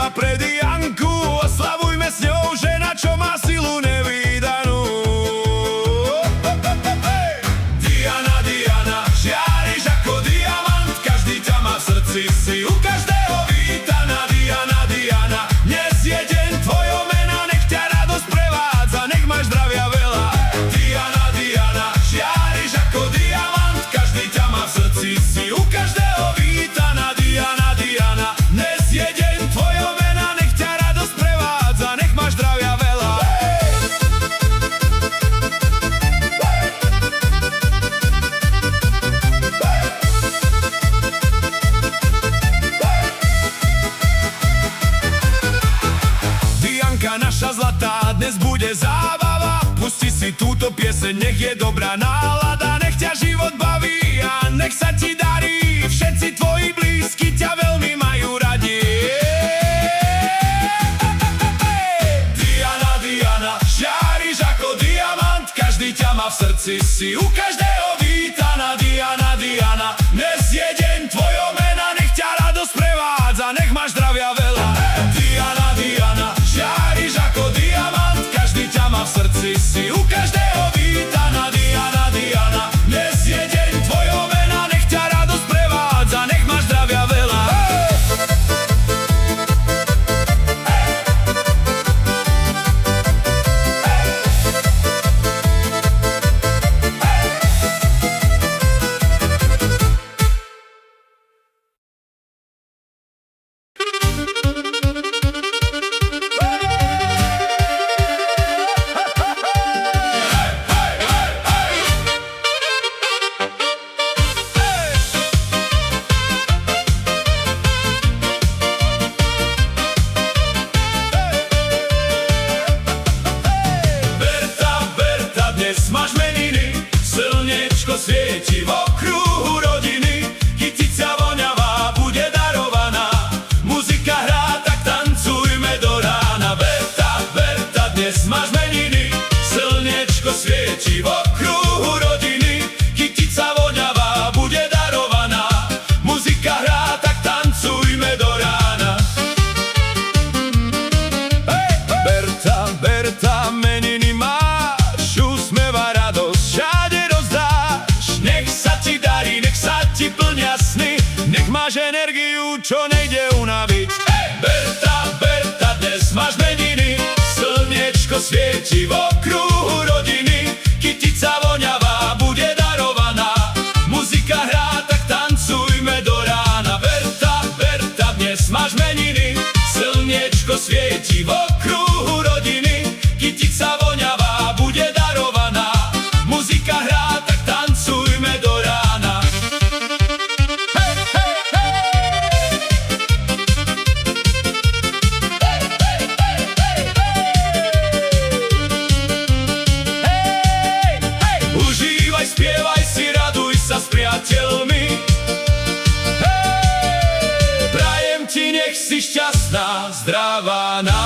Diana pre Dianku, oslavujme s ňou, žena, čo má silu nevídanú. Diana, Diana, žiariš ako diamant, každý ťa má v srdci, si u každého vítaná. Diana, Diana, dnes je deň tvojho mena, nech ťa radosť prevádza, nech máš zdravia veľa. Diana, Diana, žiariš ako diamant, každý ťa má v srdci, si u každého vítaná. Diana, Diana, dnes je deň tvojho mena, nech ťa radosť prevádza, nech máš zdravia veľa. Dianka naša zlatá, dnes bude zábava, pusti si túto pieseň, nech je dobrá nálada, nech ťa život baví a nech sa ti darí, všetci tvoji blízky ťa veľmi majú radi. Diana, Diana, žiariš ako diamant, každý ťa má v srdci, si u každého vítaná. Diana, Diana, dnes je deň tvojho mena, nech ťa radosť prevádza, nech máš zdravia veľa. Diana, Diana, žiariš ako diamant, každý ťa má v srdci, si u každého vítaná. Diana, Diana, dnes je deň tvojho mena, nech ťa radosť prevádza, nech máš zdravia veľa. Dnes máš meniny, slnečko svieti v okruhu rodiny, kytica voňavá bude darovaná, muzika hrá, tak tancujme do rána. Berta, Berta, dnes máš meniny, slnečko svieti v okruhu rodiny, kytica voňavá bude darovaná, muzika hrá, tak tancujme do rána. Berta, Berta, meniny máš, úsmeva radosť všade rozdáš, nech sa ti darí, nech sa ti plnia sny, nech máš energiu, čo nejde unaviť. Berta, Berta, dnes máš meniny, slnečko svieti v okruhu rodiny, kytica voňavá bude darovaná, muzika hrá, tak tancujme do rána. Berta, Berta, dnes máš meniny, slnečko svieti v okruhu rodiny, kytica voňavá bude darovaná, muzika hrá, tak tancujme do rána. Hej, hej, hej! Hej, hej, hej, hej, hej! Hej, hej! Užívaj, spievaj si, raduj sa s priateľmi. Hej! Prajem ti, nech si šťastná, zdravá na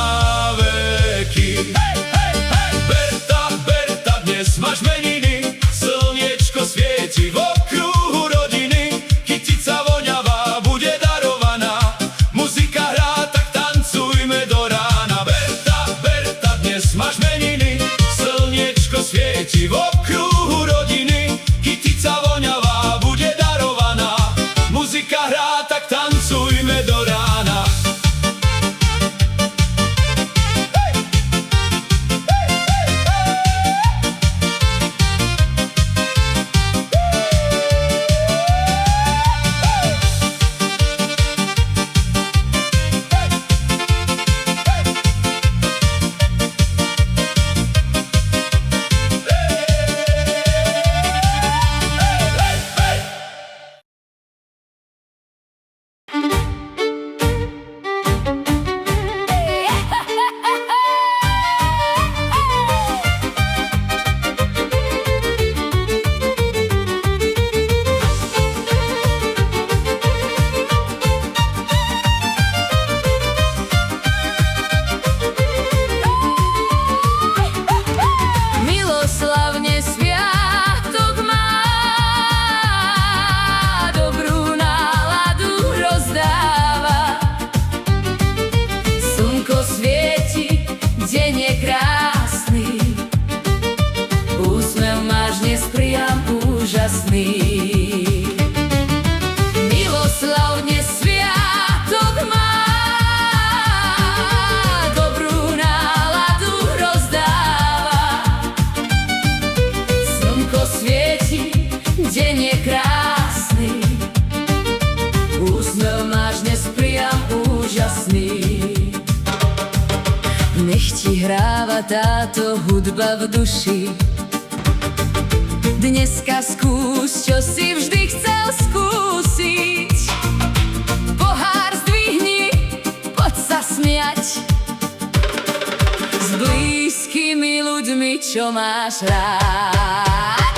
veky. Hej, hej, hej! Berta, Berta, dnes máš meniny, slniečko svieti v okruhu rodiny, kytica voňavá bude darovaná, muzika hrá, tak tancujme do rána. Berta, Berta, dnes máš meniny, slniečko svieti v okruhu rodiny, kytica voňavá bude darovaná, muzika hrá, tak tancujme do rána. úžasný. Miloslavne sviatok má, dobrú náladu rozdáva. Slnko svieti, deň je krásny, úsmev máš dnes priam úžasný. Nech ti hráva táto hudba v duši, dneska skús, čo si vždy chcel skúsiť. Pohár zdvihni, poď sa smiať s blízkymi ľuďmi, čo máš rád.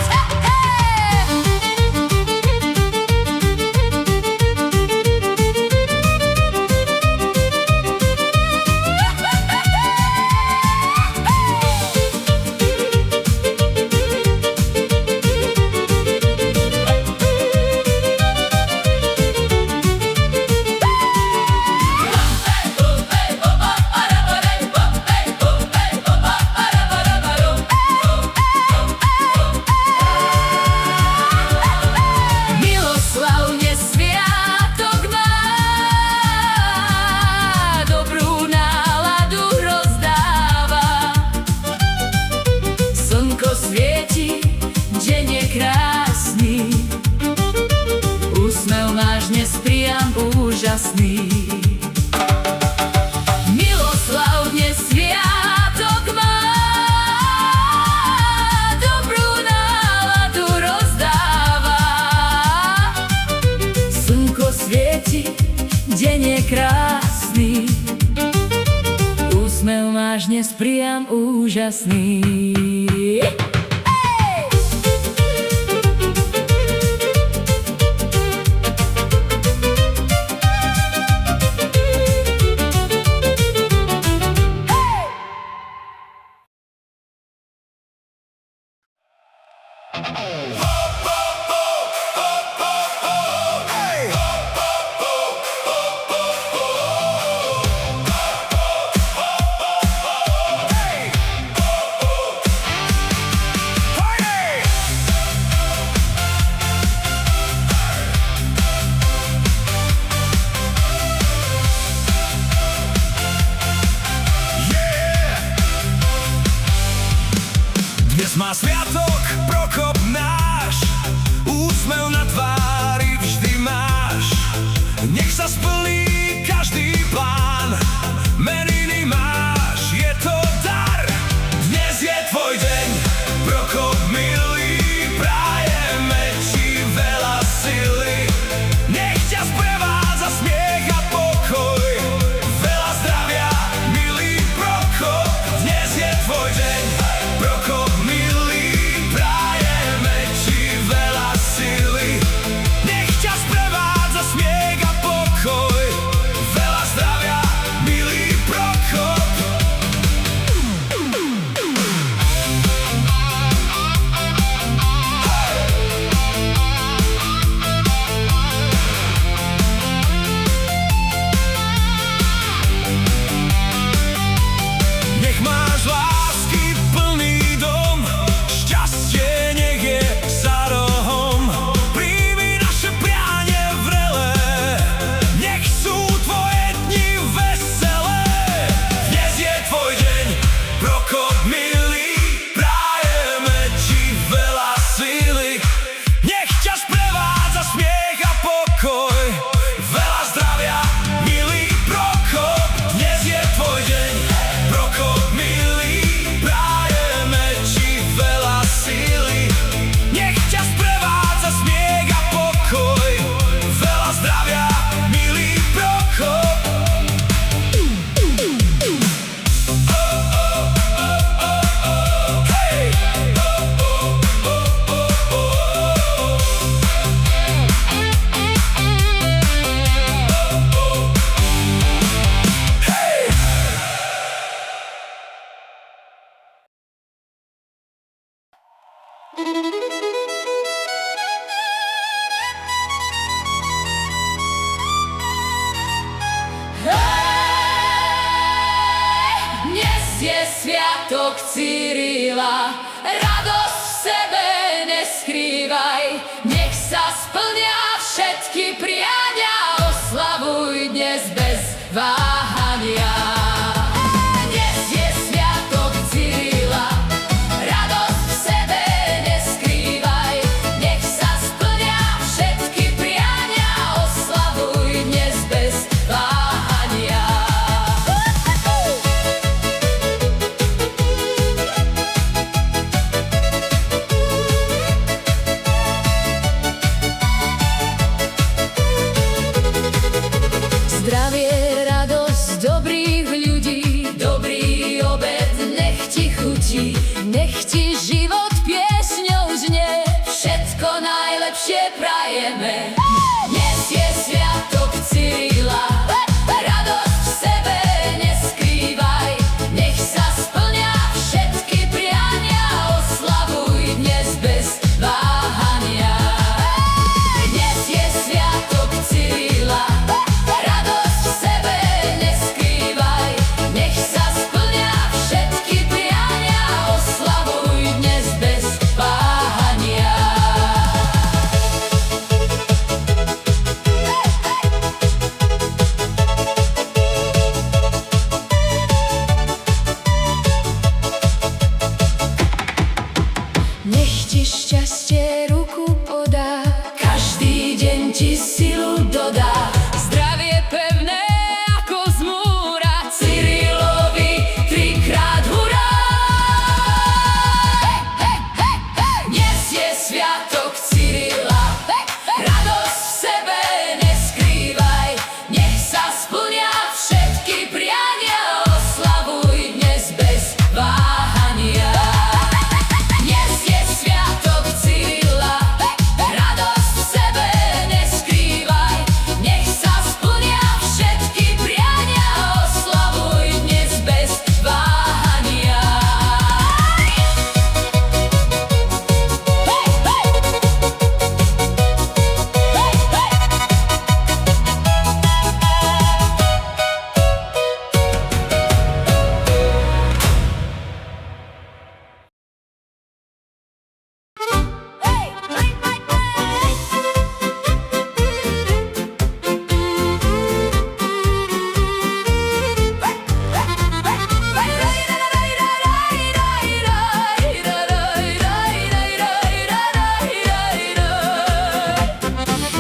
Svieti, deň je krásny, úsmev máš dnes priam úžasný. Miloslavne sviatok má, dobrú náladu rozdáva. Slnko svieti, deň je krásny, úsmev máš dnes priam úžasný. Dnes má sviatok Prokop náš, úsmev na tvári vždy máš. Nech sa splní každý plán, meniny máš, je to dar. Dnes je tvoj deň, Prokop milý, prajeme ti veľa sily. Nech ťa sprevádza smiech a pokoj, veľa zdravia, milý Prokop. Dnes je tvoj deň, Prokop milý, prajeme ti veľa sily. Nech ťa sprevádza smiech a pokoj, veľa zdravia, milý Prokop. Nech máš lásky plný dom, šťastie nech je za rohom. Príjmi naše prianie vrelé, nech sú tvoje dni veselé. Dnes je tvoj deň, Prokop milý, prajeme ti veľa sily. Nech ťa sprevádza smiech a pokoj, veľa zdravia, milý Prokop. Dnes je tvoj deň, Prokop milý, prajeme ti veľa sily. Nech ťa sprevádza smiech a pokoj, veľa zdravia, milý Prokop. Hej! Dnes je sviatok Cyrila, radosť v sebe neskrývaj. všetky priania, oslavuj dnes bez váhania. Dnes je sviatok Cyrila, radosť v sebe neskrývaj, nech sa splnia všetky priania, oslavuj dnes bez váhania. Zdravie, radosť dobrých ľudí, dobrý obed nech ti chutí, nech ti život piesňou znie, všetko najlepšie prajeme. Dnes je sviatok Cyrila, radosť v sebe neskrývaj, nech sa splnia všetky priania, oslavuj dnes bez váhania. Dnes je sviatok Cyrila, radosť v sebe neskrývaj, nech sa splnia všetky priania, oslavuj dnes bez váhania. Nech ti šťastie ruku podá, každý deň ti silu dodá, zdravie pevné ako zmúra, Cyrilovi trikrát hurá. Dnes je sviatok Cyrila, radosť v sebe neskrývaj, nech sa splnia všetky priania, oslavuj dnes bez váhania. Dnes je sviatok Cyrila, radosť v sebe neskrývaj, nech sa splnia všetky priania, oslavuj dnes bez váhania.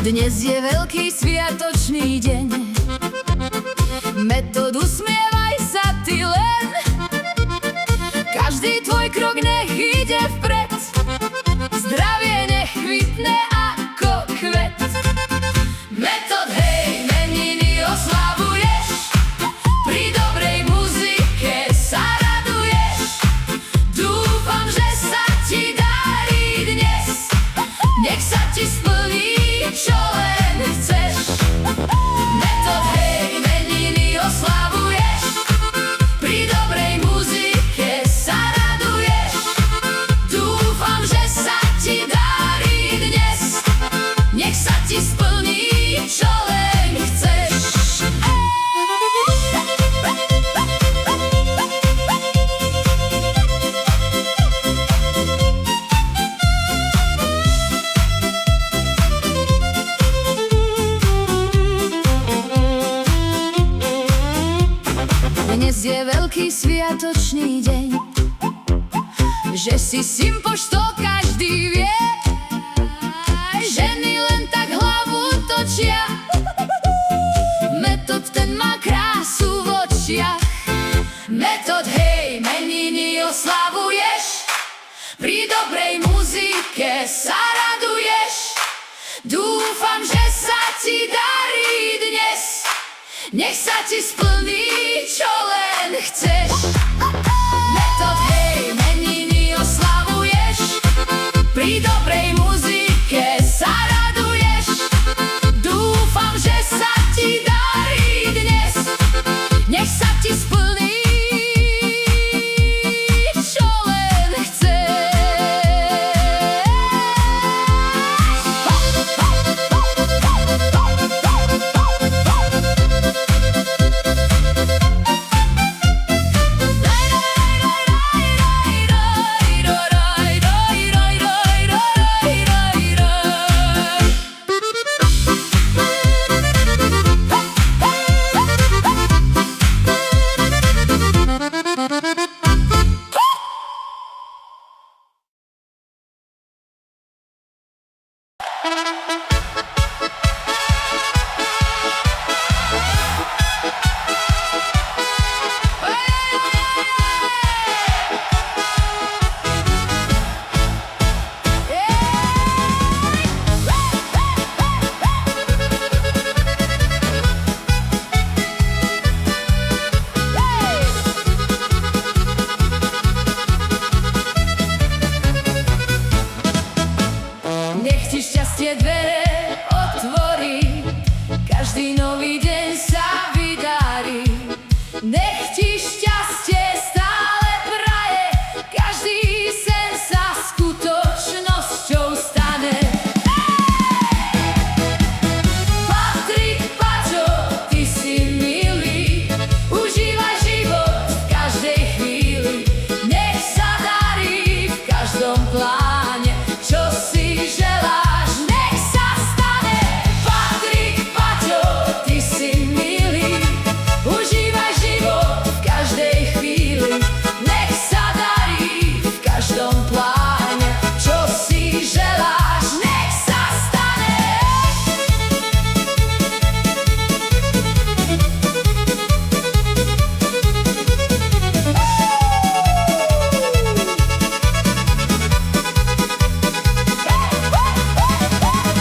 Dnes je veľký sviatočný deň, Metod, usmievaj sa ty len, každý tvoj krok nech ide vpred, zdravie nech kvitne ako kvet. Metod, hej, meniny oslavuješ, pri dobrej muzike sa raduješ, dúfam, že sa ti darí dnes, nech sa ti splní, čo len chceš. Metod, hej, meniny oslavuješ, pri dobrej muzike sa raduješ, dúfam, že sa ti darí dnes, nech sa ti splní, čo len chceš. Dnes je veľký sviatočný deň, že si sympoš, to každý vie, ženy len tak hlavu točia, Metod, ten má krásu v očiach. Metod, hej, meniny oslavuješ, pri dobrej muzike sa raduješ, dúfam, že sa ti darí dnes, nech sa ti splní, čo len chceš. Metod, hej, meniny oslavuješ, pri dobrej muzike sa raduješ, dúfam, že sa ti darí dnes, nech sa ti splní, čo len chceš. každý nový deň sa vydarí. Nech ti šťastie stále praje, každý sen sa skutočnosťou stane. Patrik, Paťo, ty si milý, užívaj život v každej chvíli. Nech sa darí v každom pláne, čo si želáš, nech sa stane. Patrik, Paťo, ty si milý, užívaj život v každej chvíli. Nech sa darí v každom pláne, čo si želáš, nech sa stane.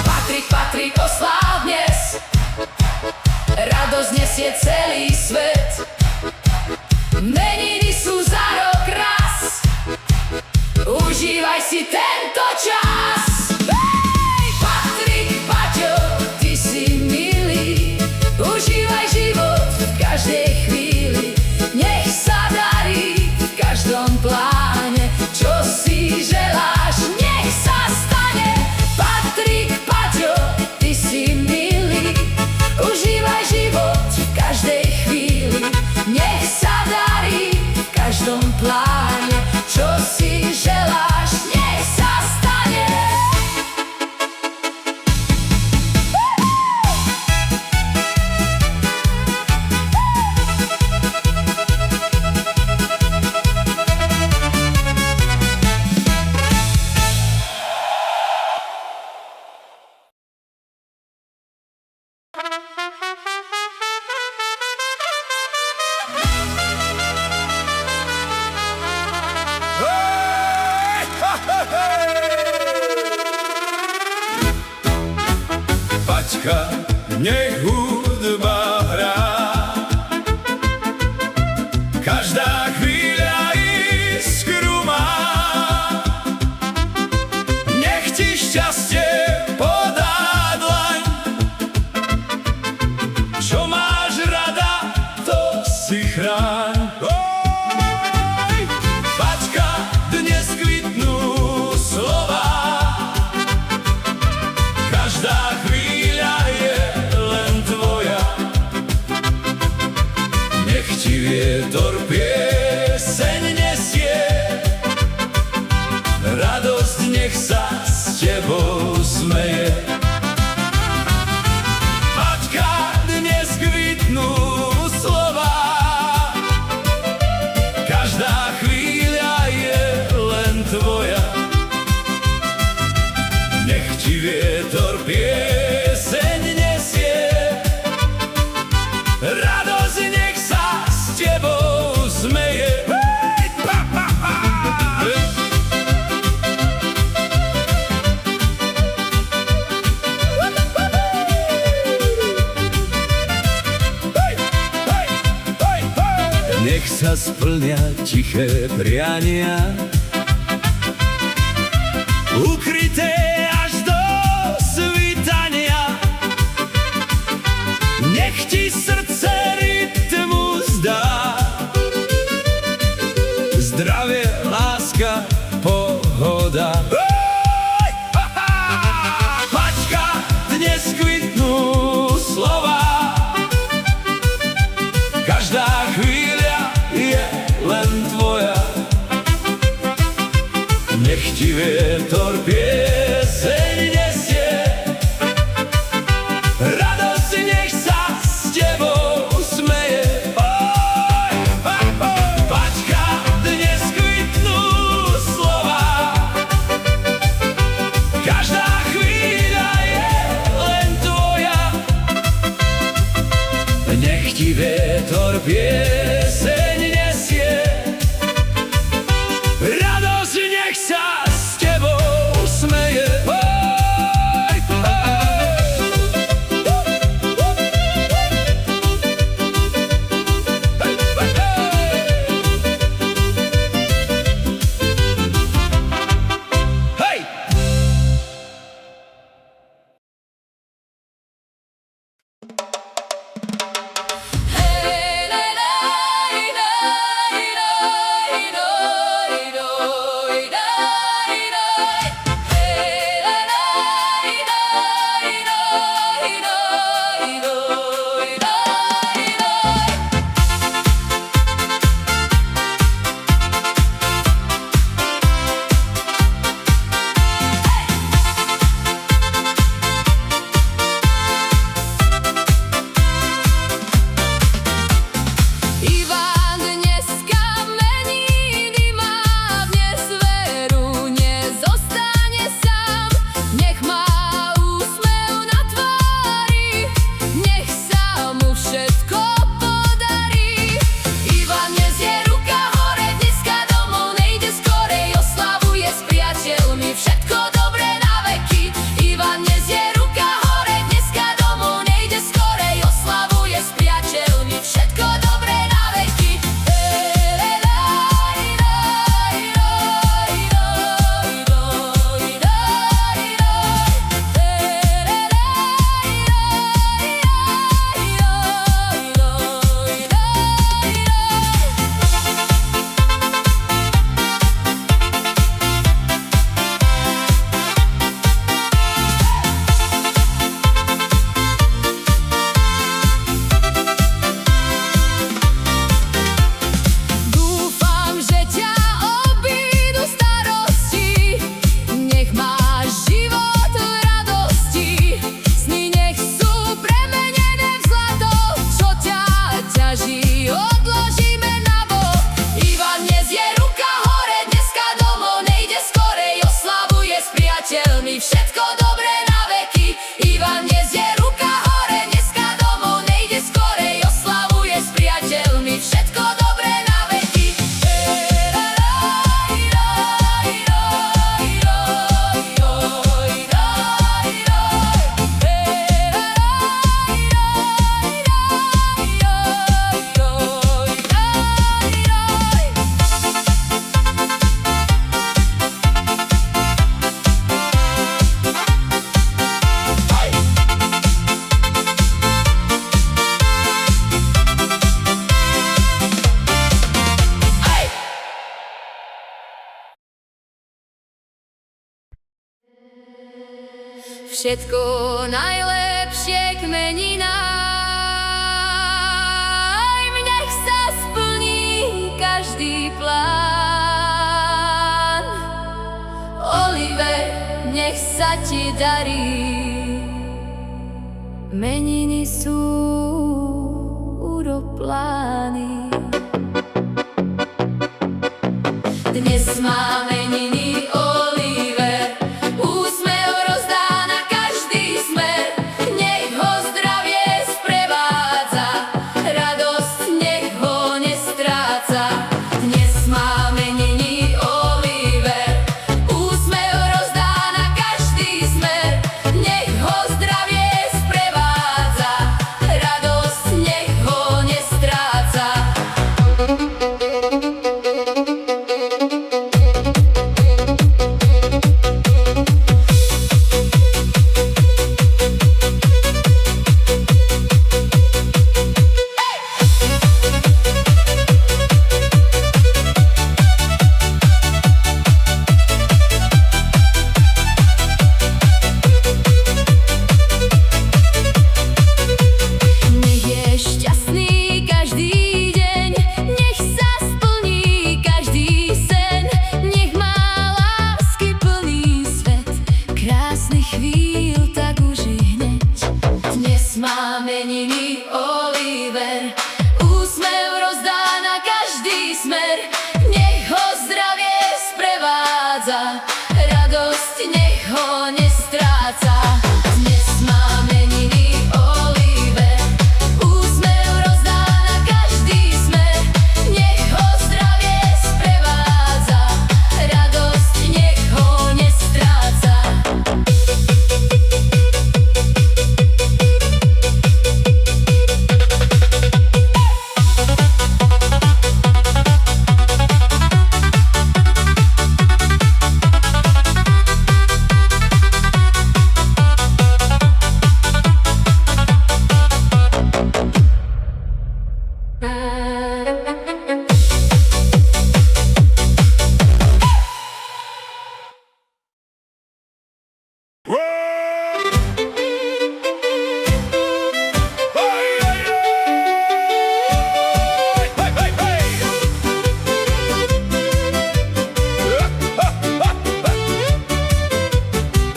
Patrik, Patrik, osláv dnes, radosť nesie celý svet. Meniny sú za rok raz, užívaj si tento čas. Hej! Patrik, Paťo, ty si milý, užívaj život v každej chvíli. Nech sa darí v každom pláne, čo si želáš, nech sa stane. Patrik, Paťo, ty si milý, užívaj život v každej chvíli. Nech sa darí v každom pláne, čo si želáš, nech sa stane. Paťka, nech hudba hrá, každá chvíľa iskru má. Nech ti šťastie podá dlaň, čo máš rada, to si chráň. Oj! Paťka, dnes kvitnú slova, každá chvíľa je len tvoja. Nech ti vietor pieseň nesie, radosť nech sa s tebou smeje. Paťka, dnes kvitnú slova, každá chvíľa je len tvoja. Nech ti vietor pieseň nesie, radosť nech sa s tebou smeje. Hej, pa, pa, pa. Hej, hej, hej, hej. Nech sa splnia tiché priania, ukryté až do svitania. Nech ti srdce rytmus dá, zdravie, láska, pohoda. Oj, ha, ha! Paťka, dnes kvitnú slova, každá chvíľa je len tvoja. Nech ti vietor pieseň nesie, radosť nech sa s tebou smeje. Oj, oj, oj. Paťka, dnes kvitnú slova, každá chvíľa je len tvoja. Nech ti vietor pieseň nesie, radosť nech sa s tebou smeje. Oj, hej! Hej! všetko najlepšie k meninám. Nech sa splní každý plán. Oliver, nech sa ti darí. Meniny sú uroplány. Dnes má meniny Oliver, úsmev rozdá na každý smer. Nech ho zdravie sprevádza, radosť nech ho nestráca. Dnes má meniny Oliver, úsmev rozdá na každý smer. Nech ho zdravie sprevádza, radosť nech ho nestráca. Má meniny Oliver, úsmev rozdá na každý smer. Nech ho zdravie sprevádza, radosť nech ho nestráca. Dnes má meniny Oliver, úsmev rozdá na každý smer. Nech ho zdravie sprevádza, radosť nech ho nestráca.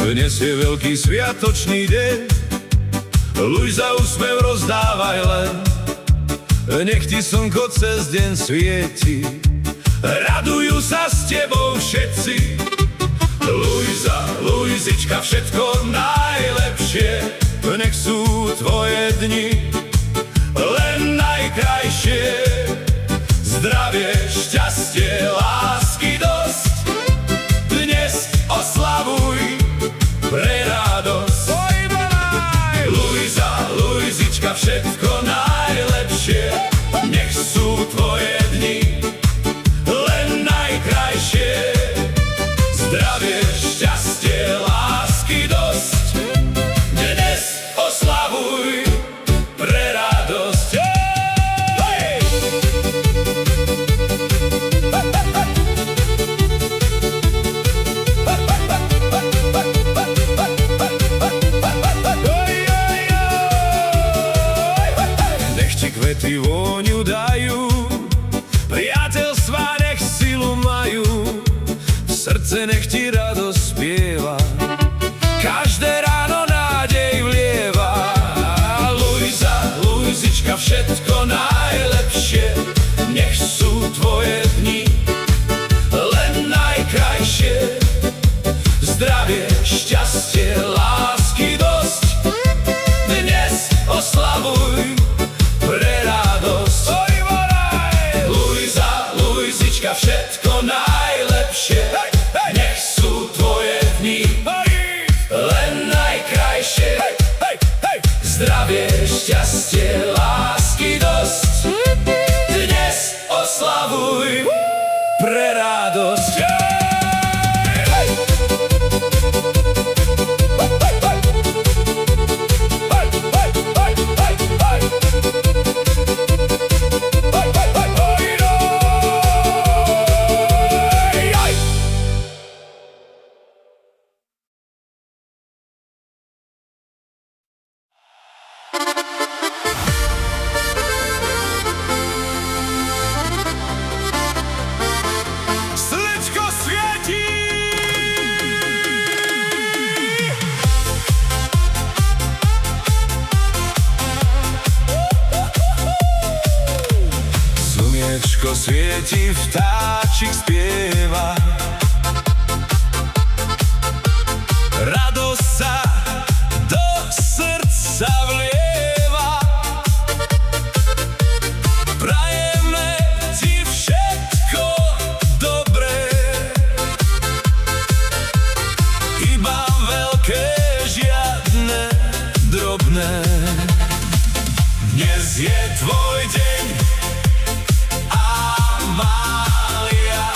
Dnes je veľký sviatočný deň, Luisa, úsmev rozdávaj len. Nech ti slnko cez deň svieti, radujú sa s tebou všetci. Luisa, Luisička, všetko najlepšie, nech sú tvoje dni len najkrajšie. Zdravie, šťastie, lásky dosť, dnes oslavuj pre radosť. Luisa, Luisička, všetko najlepšie, nech sú tvoje dni len najkrajšie. Zdravie, šťastie, lásky dosť, dnes oslavuj pre radosť. Hej! Kvety vôňu dajú, priateľstvá nech silu majú, v srdce nech ti radosť spieva, každé ráno nádej vlieva. Luisa, Luisička, všetko najlepšie, nech sú tvoje dni len najkrajšie. Zdravie, šťastie, lásky dosť, dnes oslavuj pre radosť. Luisa, Luisička, všetko najlepšie, nech sú tvoje dni len najkrajšie. Zdravie, šťastie, lásky dosť, dnes oslavuj pre radosť. slnko svieti, vtáčik spieva. Radosť sa do srdca vlieva. Prajeme ti všetko dobré, iba veľké, žiadne drobné. Dnes je tvoj deň, Amália.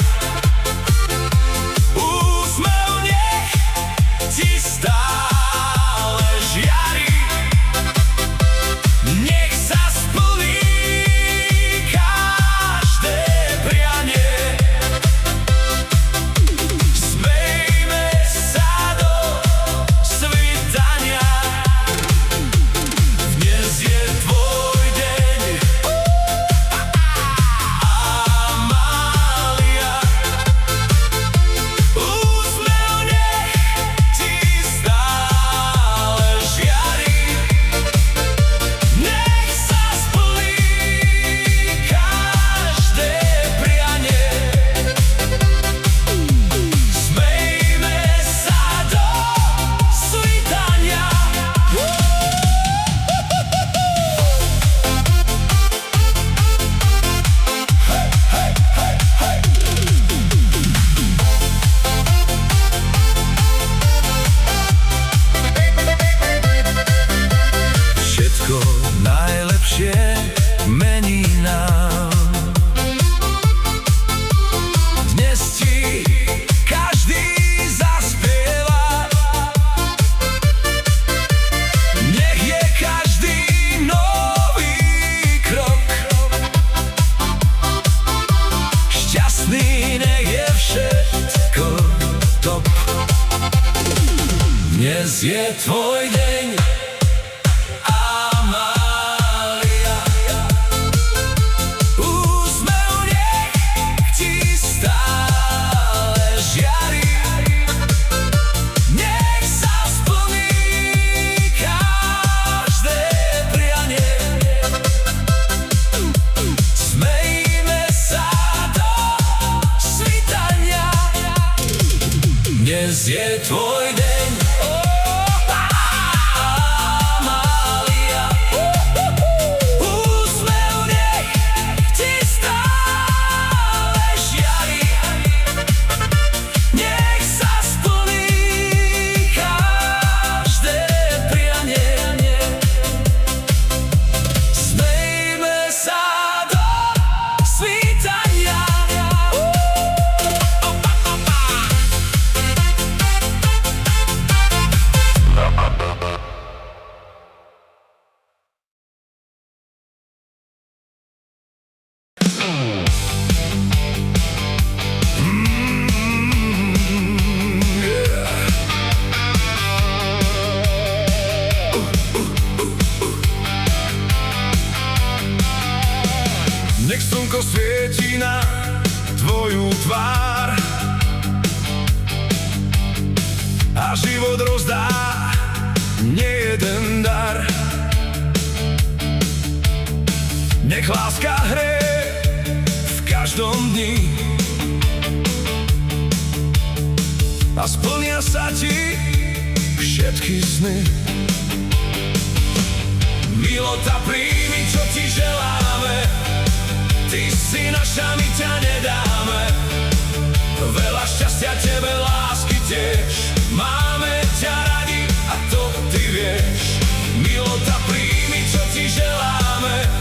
Úsmev nech ti stále žiari. Nech sa splní každé prianie. Smejme sa do svitania. Dnes je tvoj deň, Amália. Úsmev nech ti stále žiari. Nech sa splní každé prianie. Smejme sa do svitania. Všetko najlepšie mení nám. Dnes ti každý zaspieva. Nech je každý nový krok šťastný, nech je všetko top. Dnes je tvoj deň, Amália. Úsmev nech ti stále žiari. Nech sa splní každé prianie. Smejme sa do svitania. Dnes je tvoj deň, Amália. Úsmev nech ti stále žiari. Nech sa splní každé prianie. Smejme sa do svitania. Nech slnko svieti na tvoju tvár a život rozdá nejeden dar. Nech láska hreje v každom dni a splnia sa ti všetky sny. Milota, príjmi, čo ti želáme. Ty si naša, my ťa nedáme. Veľa šťastia tebe, lásky tiež. Máme ťa radi a to ty vieš. Milota, príjmi, čo ti želáme.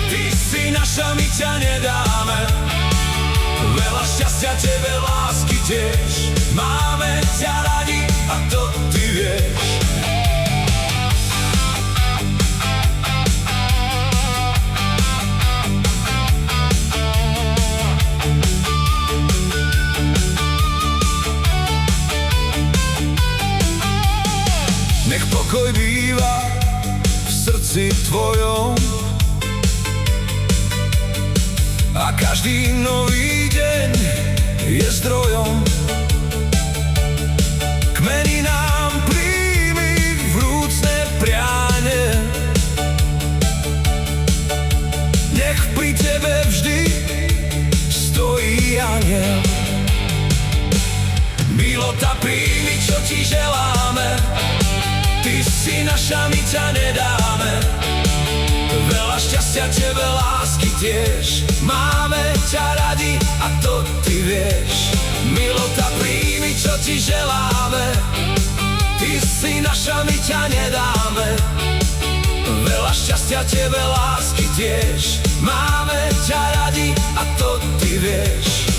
Ty si naša, my ťa nedáme. Veľa šťastia tebe, lásky tiež. Máme ťa radi a to ty vieš. Nech pokoj býva v srdci tvojom a každý nový deň je zdrojom. Kmení nám príjmi vrúcne prianie. Nech pri tebe vždy si naša, my ťa nedáme. Veľa šťastia tebe, lásky tiež. Máme ťa radi a to ty vieš. Milota, príjmi, čo ti želáme. Ty si naša, my ťa nedáme. Veľa šťastia tebe, lásky tiež. Máme ťa radi a to ty vieš.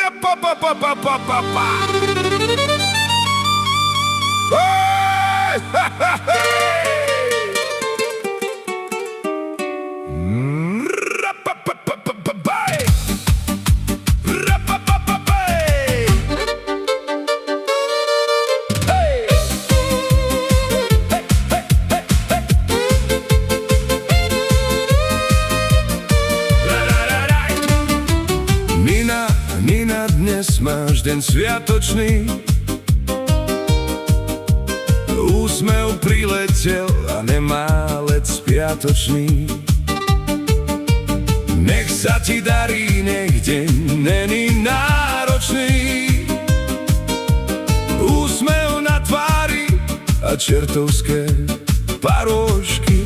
Ra-pa-pa-pa-pa-pa-pa-pa. Hey! Ra-pa-pa-pa-pa-pa-pa. Ra-pa-pa-pa-pa. Hey! Nina, dnes máš deň sviatočný. Úsmev priletel a nemá let spiatočný. Nech sa ti darí, nech deň není náročný. Úsmev na tvári a čertovské paróžky.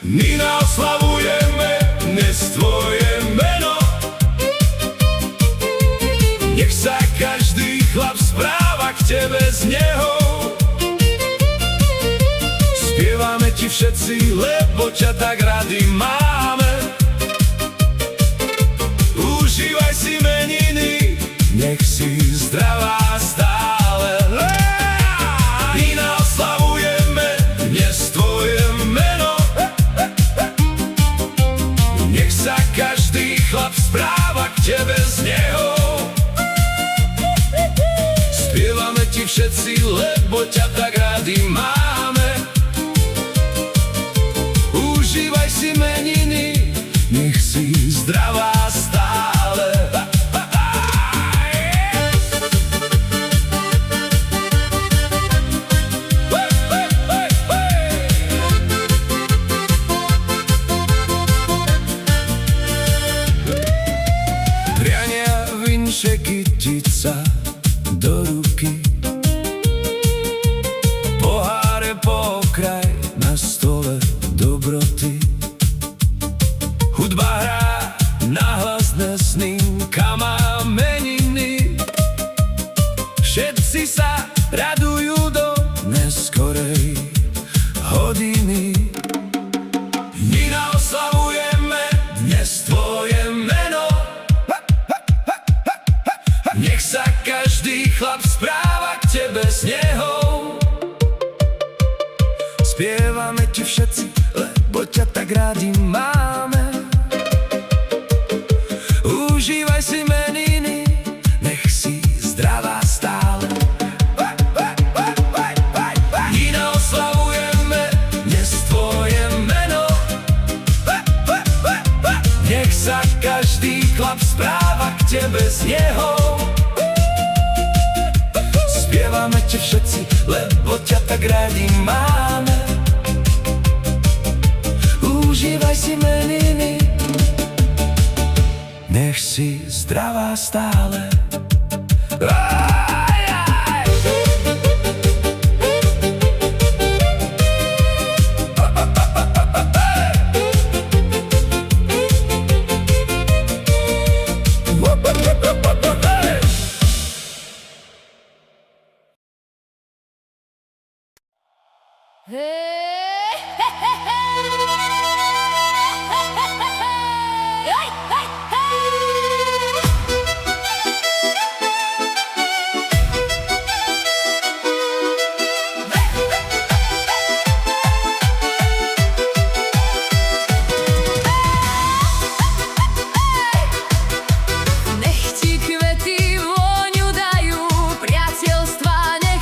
Nina, oslavujeme dnes tvoje meno. Nech sa každý chlap správa k tebe z neho. Spievame ti všetci, lebo ťa tak radi máme. Užívaj si meniny, nech si zdravá stále. Nina, oslavujeme dnes tvoje meno. Nech sa každý chlap správa k tebe z neho. Spievame ti všetci, lebo ťa tak radi máme. Užívaj si meniny, nech si zdravá stále. Priania, vinšeky, tica do ruky. Poháre po okraj, na stole dobroty. Hudba hrá nahlas dnes Ninka má meniny. Všetci sa radujú do neskorej hodiny. Nina, oslavujeme dnes tvoje meno. Nech sa každý chlap správa k tebe s nehou. Spievame ti všetci, lebo ťa tak rádi máme. Užívaj si meniny, nech si zdravá stále. Nina, oslavujeme dnes tvoje meno. Nech sa každý chlap správa k tebe s nehou. Spievame ti všetci, lebo ťa tak radi máme. Užívaj si meniny, nech si zdravá stále. Nech ti kvety vôňu dajú, priateľstvá nech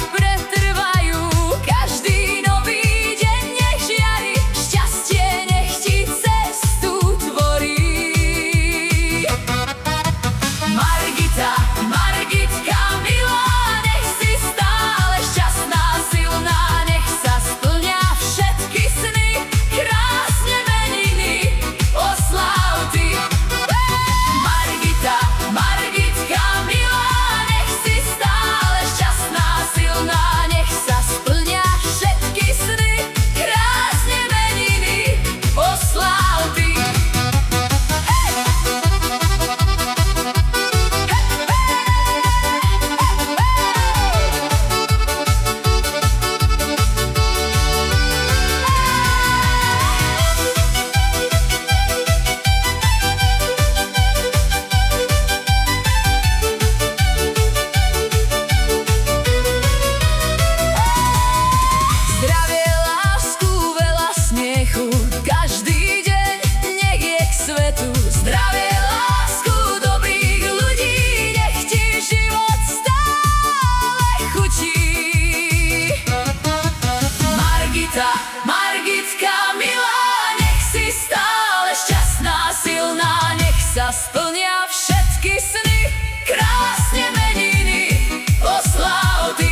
Margita, Margitka milá, nech si stále šťastná, silná, nech sa splnia všetky sny, krásne meniny oslav ty.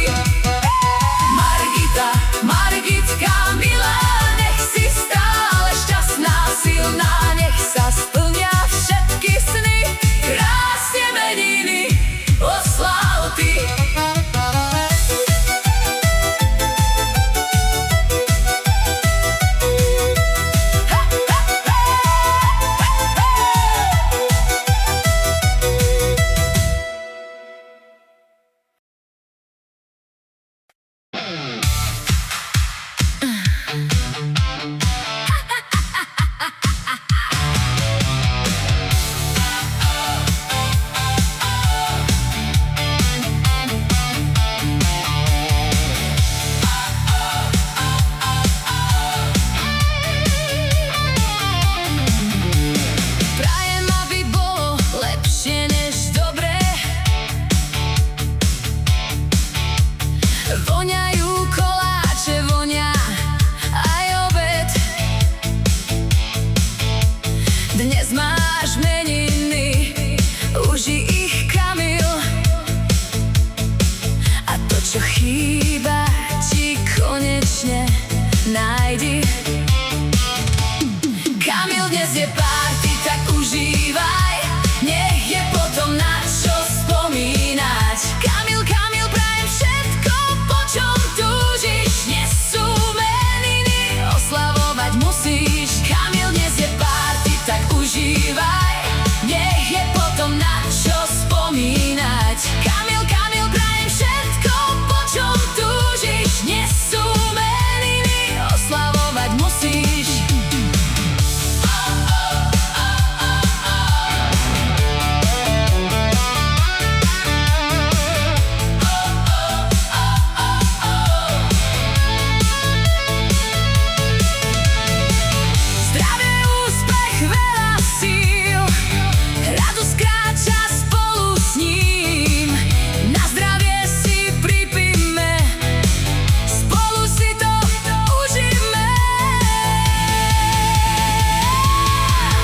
Margita, Margitka milá, nech si stále šťastná, silná, nech sa splnia všetky sny, krásne meniny oslav ty. Prajem, aby bolo lepšie než dobre. Voňajú koláče, voňa aj obed. Dnes máš meniny, uži ich, Kamil. A to, čo chýba, ti konečne nájdi. Kamil, dnes je party, tak užívaj, nech je potom na čo spomínať. Kamil, Kamil, prajem všetko, po čom túžiš, dnes sú meniny, oslavovať musíš. Kamil, dnes je party, tak užívaj, nech je potom na čo spomínať. Kamil, Kamil, prajem všetko, po čom túžiš, dnes sú meniny, oslavovať musíš. Zdravie, úspech, veľa síl, radosť kráča spolu s ním. Na zdravie si pripijme, spolu si to užijme.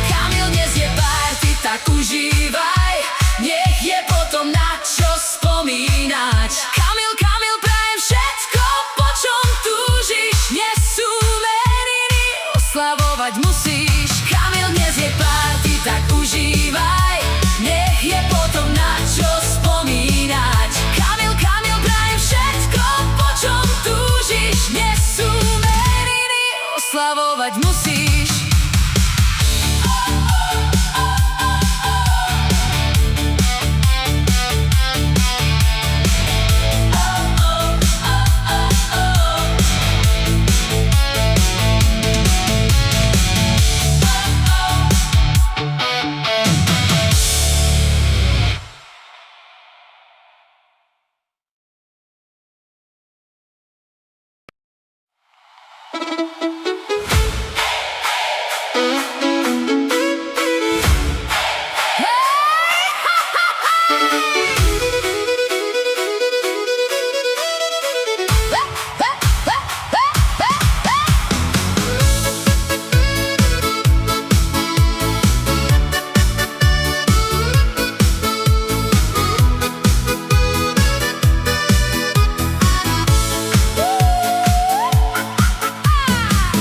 Kamil, dnes je party, tak užívaj, nech je potom na čo spomínať. Kamil, Kamil, prajem všetko, po čom túžiš, dnes sú meniny, oslavovať musíš. Kamil, dnes je party, tak užívaj, nech je potom na čo spomínať. Kamil, Kamil, prajem všetko, po čom túžiš, dnes sú meniny, oslavovať musíš.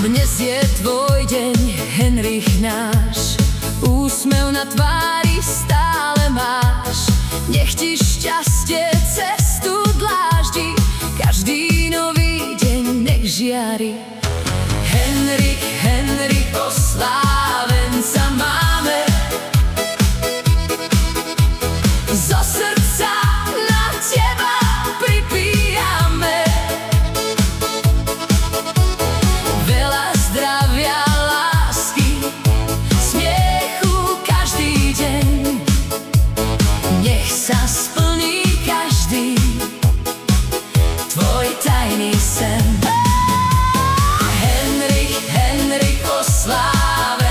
Dnes je tvoj deň, Henrich náš, úsmev na tvári stále máš. Nech ti šťastie cestu dláždi, každý nový deň nech žiari. Henrich, Henrich, oslávenca máme, zo srdca na teba pripíjame. Veľa zdravia, lásky, smiechu každý deň, nech sa splní každý tvoj tajný sen. Henrich, Henrich, oslávenca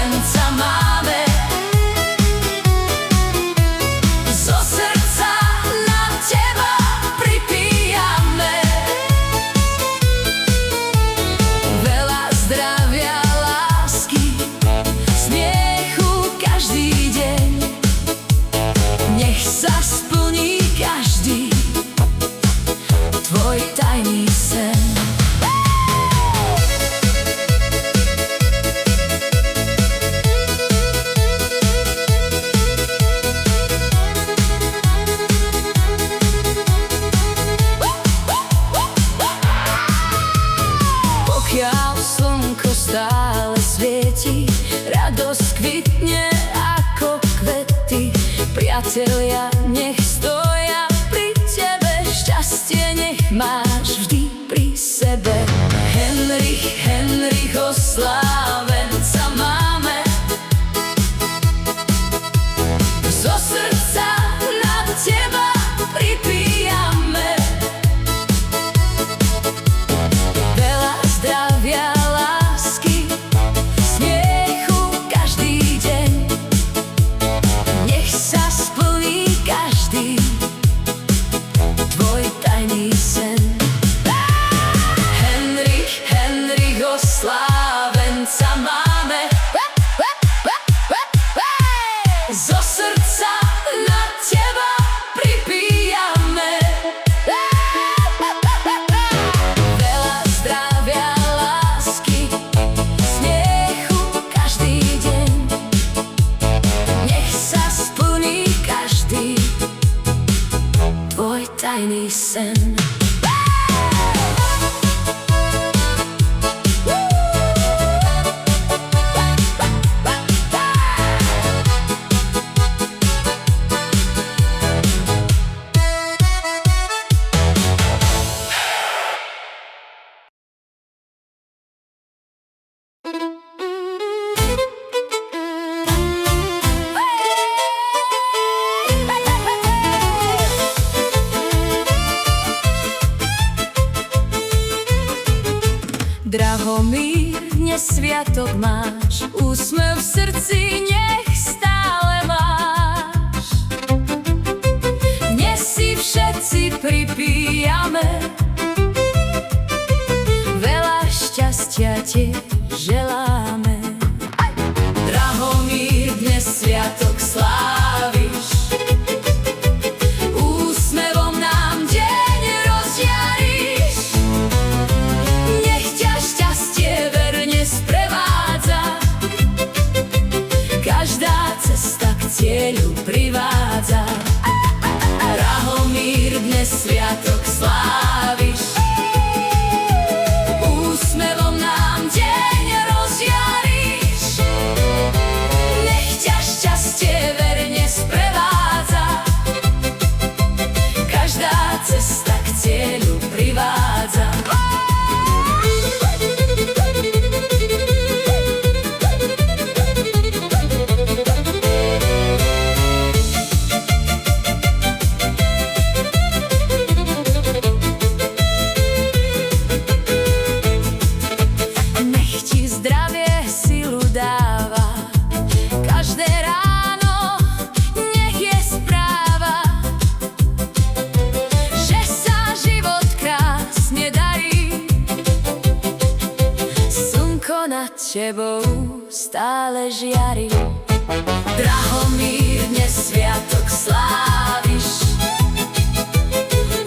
stále svieti, radosť kvitne ako kvety. Priatelia nech stoja pri tebe, šťastie nech máš vždy pri sebe. Henrich, oslávenca máme, zo srdca na teba pripijame. Veľa zdravia, lásky, smiechu každý deň, nech sa splní každý tvoj tajný sen. Henrich, oslávenca máme, zo srdca na teba pripijame. Veľa zdravia, lásky, smiechu každý deň, nech sa splní každý tvoj tajný sen. Drahomír, dnes sviatok máš, úsmev v srdci nech stále máš. Dnes si všetci pripíjame, veľa šťastia ti želáme. Drahomír, dnes sviatok sláviš, úsmevom nám deň rozžiariš. Nech ťa šťastie verne sprevádza, každá cesta k cieľu privádza. Drahomír, dnes sviatok sláviš, úsmevom nám deň rozžiariš. Nech ťa šťastie verne sprevádza, každá cesta k cieľu privádza. Nech ti zdravie silu dáva, každé ráno nech je správa, že sa život krásne darí. Slnko nad tebou stále žiari. Drahomír, dnes sviatok sláviš,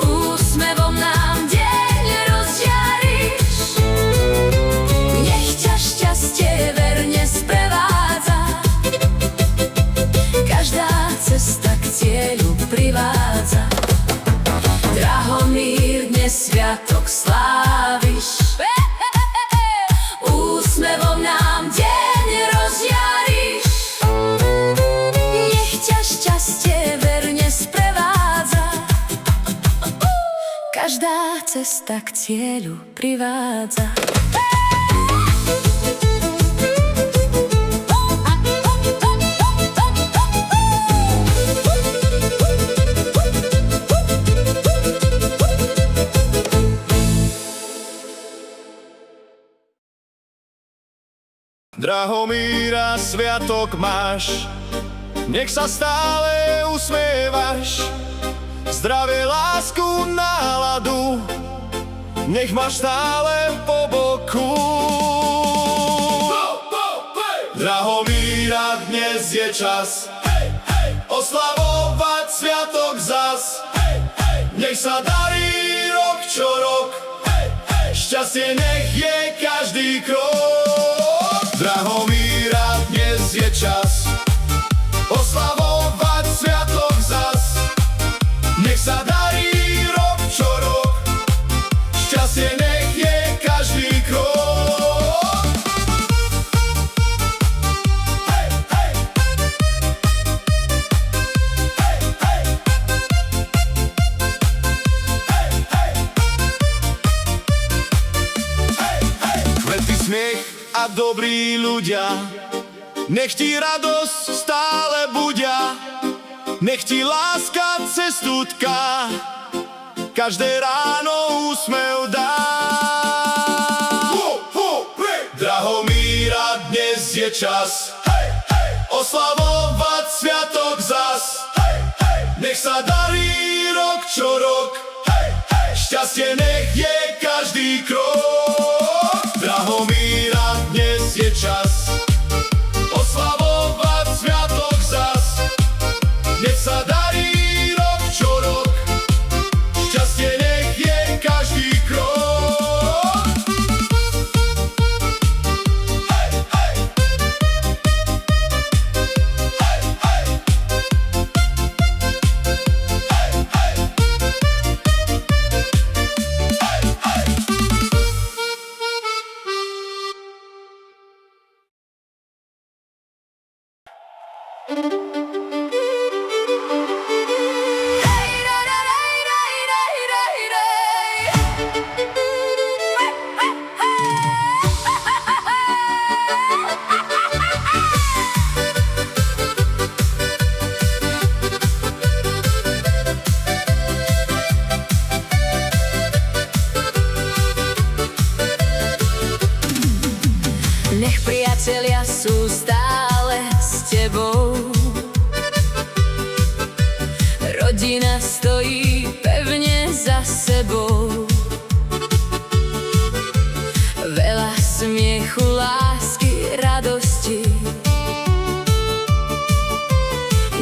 úsmevom nám deň rozžiariš. Nech ťa šťastie verne sprevádza, každá cesta k cieľu privádza. Drahomír, dnes sviatok sláviš, úsmevom nám deň rozžiariš. Nech ťa šťastie verne sprevádza, každá cesta k cieľu privádza. Drahomíra, sviatok máš, nech sa stále usmievaš. Zdravie, lásku, náladu, nech máš stále po boku. Drahomíra, dnes je čas oslavovať sviatok zas. Nech sa darí rok čo rok, šťastie nech je každý krok. Drahomíra, dnes je čas oslavovať sviatok zas. Nech sa darí rok čo rok, šťastie nech je každý krok. smiech a dobrí ľudia. Nech ti radosť stále budia, nech ti láska cestu tká, každé ráno úsmev dá. Drahomíra, dnes je čas oslavovať sviatok zas. Nech sa darí rok čo rok, šťastie nech je každý krok. Drahomíra, dnes je čas oslavovať sviatok zas. Nech sa darí rok čo rok, šťastie nech je každý krok. Nech priatelia sú stále s tebou, rodina stojí pevne za sebou. Veľa smiechu, lásky, radosti,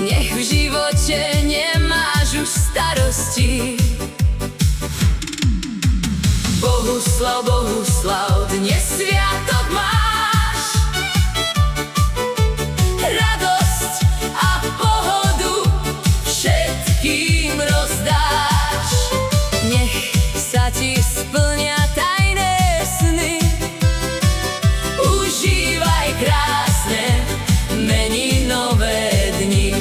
nech v živote nemáš už starosti. Bohuslav, Bohuslav, dnes sviatok máš, radosť a pohodu všetkým rozdáš. Nech sa ti splnia tajné sny, užívaj krásne meninové dni.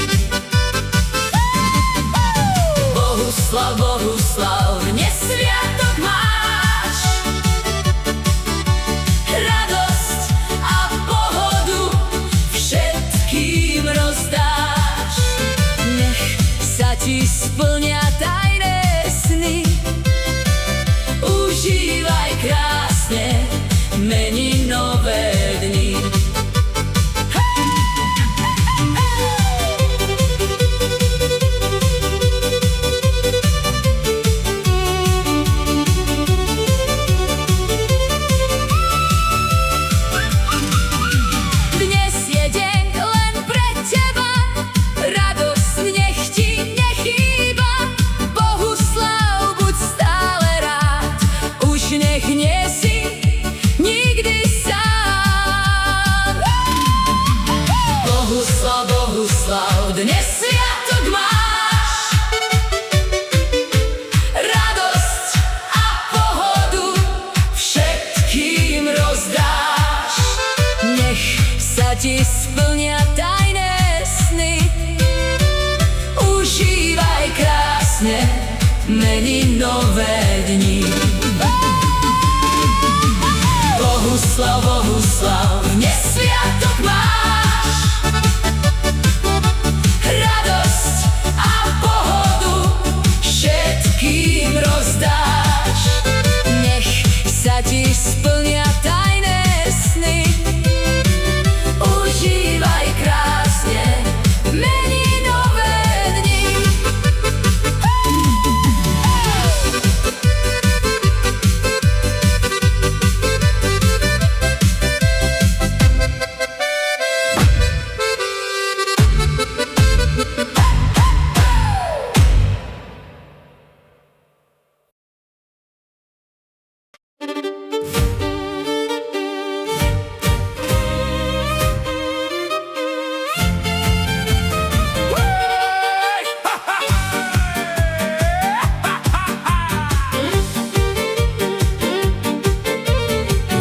Bohuslav, Bohuslav, dnes sviatok máš, radosť a pohodu všetkým rozdáš. Nech sa ti splnia tajné sny, užívaj krásne meninové dni. Dnes je deň len pre teba, radosť nech ti nechýba. Bohuslav, buď stále rád, už nech nie si nikdy sám. Bohuslav, Bohuslav, dnes sviatok máš, radosť a pohodu všetkým rozdáš. Nech sa ti splnia tajné sny, užívaj krásne meninové dni. Bohuslav, Bohuslav, dnes sviatok máš, radosť a pohodu všetkým rozdáš. Nech sa ti splnia tajné sny, užívaj krásne meninové dni.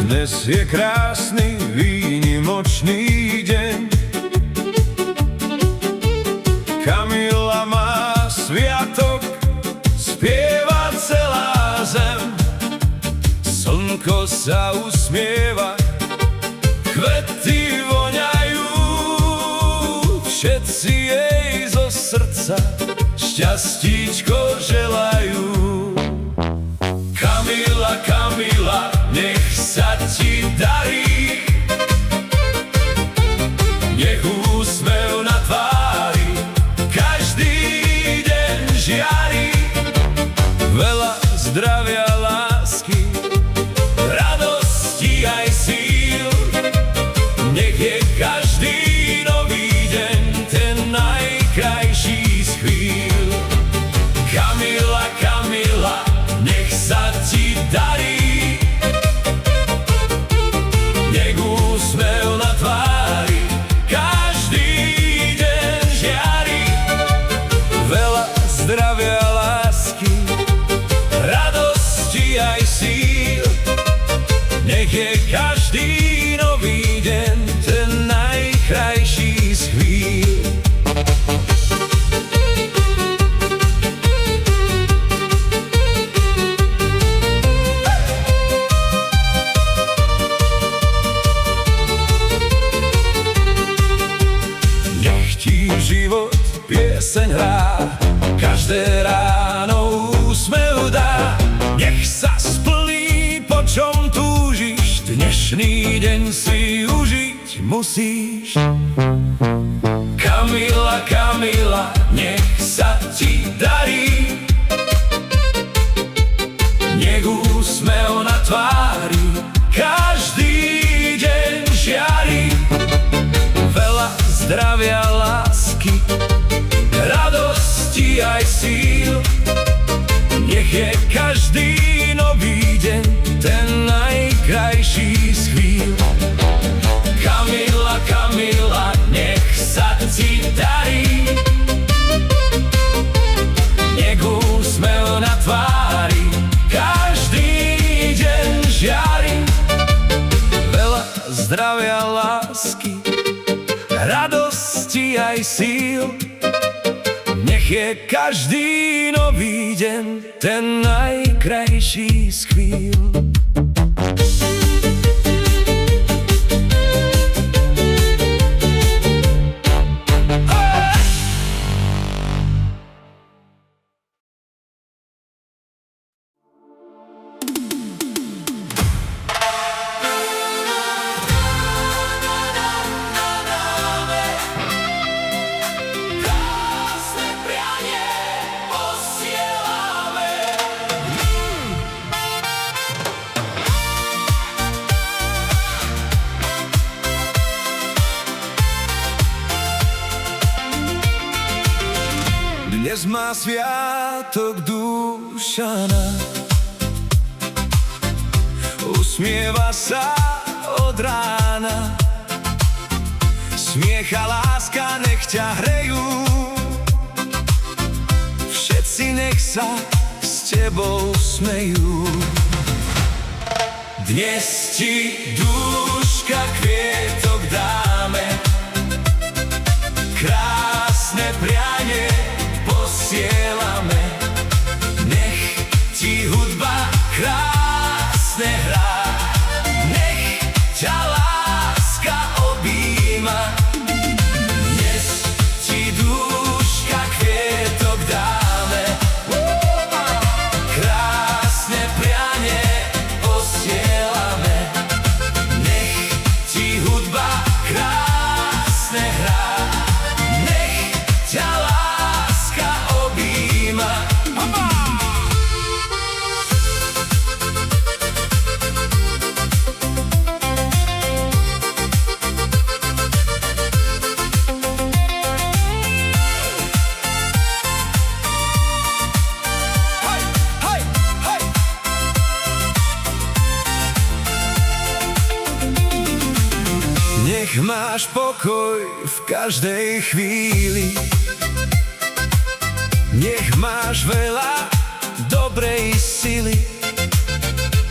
Dnes je krásny, výnimočný deň. Kamila má sviatok, spieva celá zem. Slnko sa usmieva, sa šťastíčko želajú. Kamila, Kamila, nech sa ti darí, nech úsmev na tvári každý deň žiari. Veľa zdravia, lásky, radosti aj síl, nech je každý nový deň ten najkrajší z chvíľ. Kamila, Kamila, nech sa ti darí, nech úsmev na tvári každý deň žiari. Veľa zdravia, lásky, radosti aj síl, nech je každý nový deň ten najkrajší z chvíľ. Nech ti život pieseň hrá, každé ráno úsmev dá. Nech sa splní, po čom túžiš, dnešný deň si užiť musíš. Kamila, Kamila, nech sa ti darí, nech úsmev na tvári každý deň žiari. Veľa zdravia, lásky, radosti aj síl, nech je každý nový deň ten najkrajší z chvíľ. Kamila, Kamila, nech sa ti darí, nech úsmev na tvári každý deň žiari. Veľa zdravia, lásky, radosti aj síl, nech je každý nový deň ten najkrajší z chvíľ. Dnes má sviatok Dušana, usmieva sa od rána. Smiech a láska nech ťa hrejú, všetci nech sa s tebou smejú. Dnes ti Duška kvietok dáme, krásne prianie posielame. Nech ti hudba krásne hrá, nech ťa láska objíma. Dnes ti Duška kvietok dáme, krásne prianie posielame. Nech ti hudba krásne hrá, nech ťa láska objíma. Nech máš pokoj v každej chvíli, nech máš veľa dobrej sily,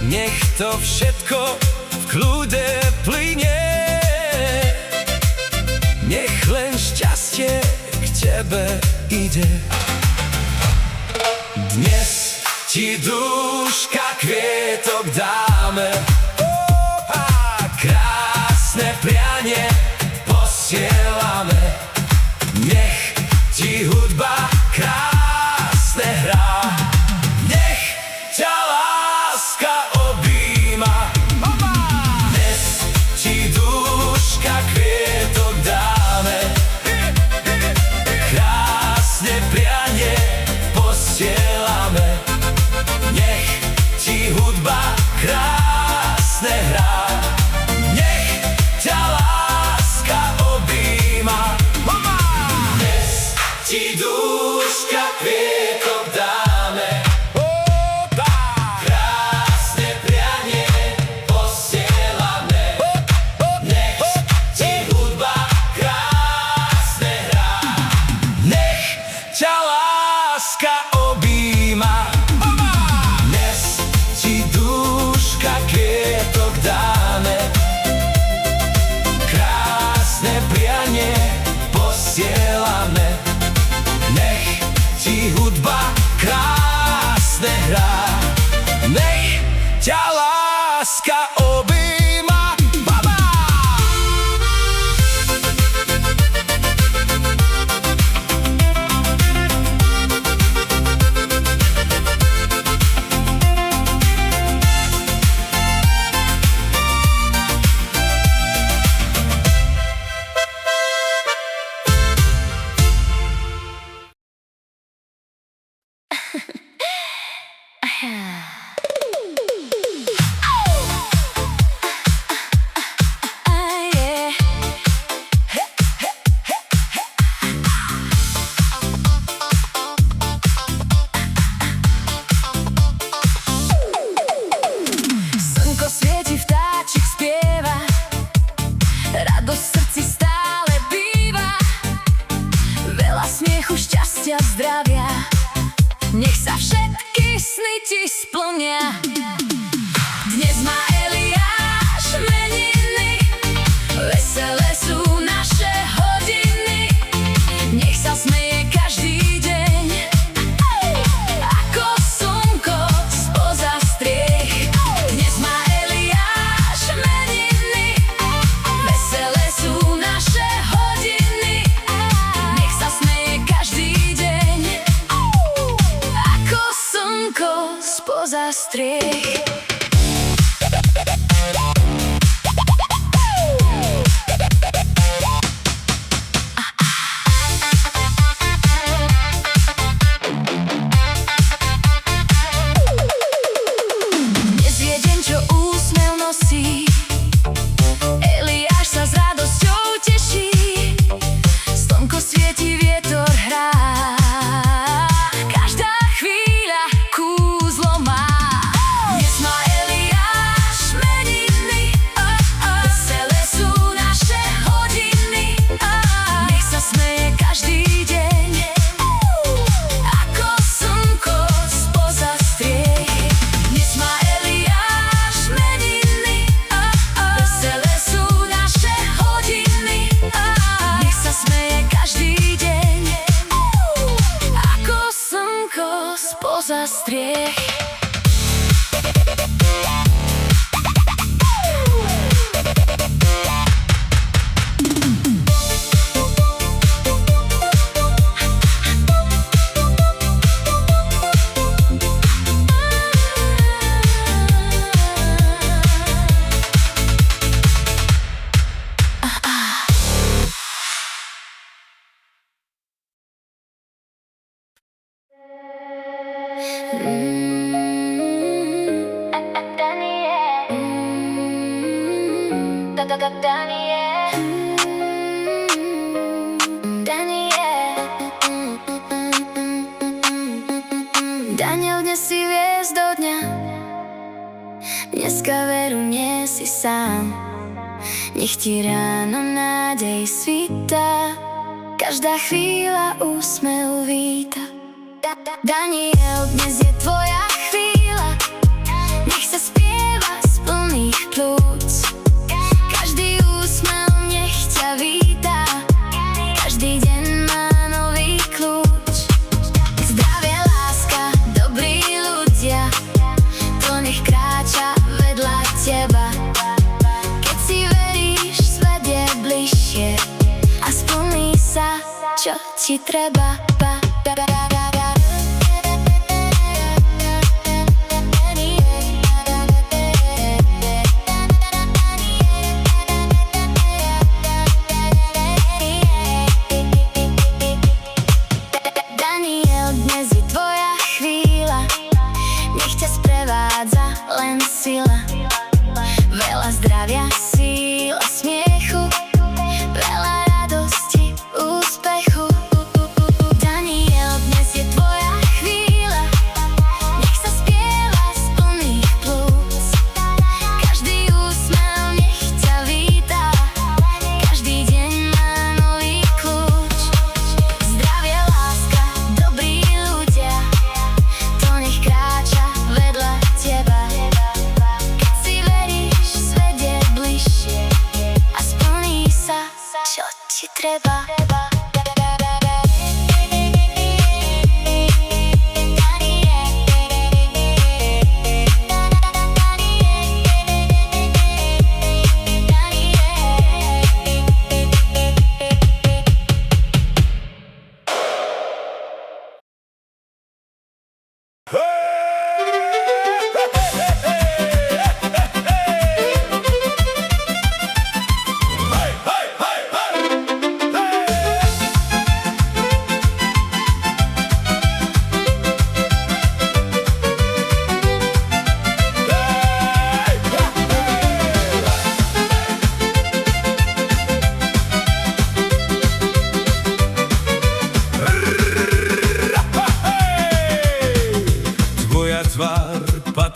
nech to všetko v kľude plynie, nech len šťastie k tebe ide. Dnes ti Duška kvietok dáme, krásne prianie posielame. Nech ti hudba veľa zdravia, nech sa všetky sny ti splnia. Dnes má Eliáš meniny, veselé sú naše hodiny, nech sa smeje každý deň, ako slnko spoza striech. Dnes má Eliáš meniny, veselé sú naše hodiny, nech sa smeje každý deň, ako slnko spoza striech. Eliáš sa s radosťou teší, slnko svieti, vietor hrá, každá chvíľa kúzlo má. Dnes má Eliáš meniny, veselé sú naše hodiny, nech sa smeje každý deň, ako slnko spoza striech. Dnes má Eliáš meniny, veselé sú naše hodiny, nech sa smeje každý deň, ako slnko spoza striech. Daniel, dnes si viesť do dňa, dneska veru nie si sám, nech ti ráno nádej svítá, každá chvíľa úsmev víta. Daniel, dnes je tvoja chvíľa, nech sa spieva z plných plúc, každý úsmev nech ťa víta, každý deň má nový kľúč. Zdravie, láska, dobrí ľudia, to nech kráča vedľa teba, keď si veríš, svet je bližšie a splní sa, čo ti treba. Daniel, dnes je tvoja chvíľa, nech ťa sprevádza len sila, veľa zdravia, síl a smiechu, veľa radosti, úspechu. Daniel, dnes je tvoja chvíľa, nech sa spieva z plných plúc, každý úsmev nech ťa víta, každý deň má nový kľúč. Zdravie, láska, dobrí ľudia, to nech kráča vedľa teba, keď si veríš, svet je bližšie a splní sa, čo ti treba.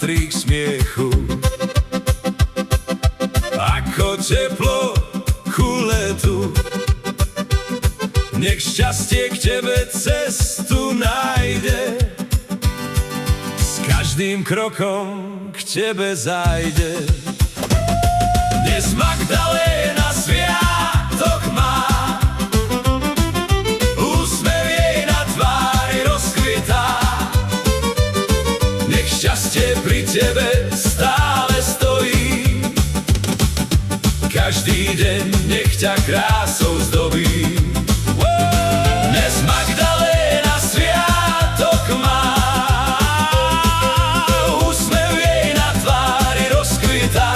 patrí k smiechu, ako teplo ku letu. Nech šťastie k tebe cestu nájde, s každým krokom k tebe zajde. Dnes Magdaléna sviatok má, úsmev jej na tvári rozkvitá. Nech šťastie pri tebe stále stojí, každý deň nech ťa krásou zdobí. Dnes Magdaléna sviatok má, úsmev jej na tvári rozkvitá.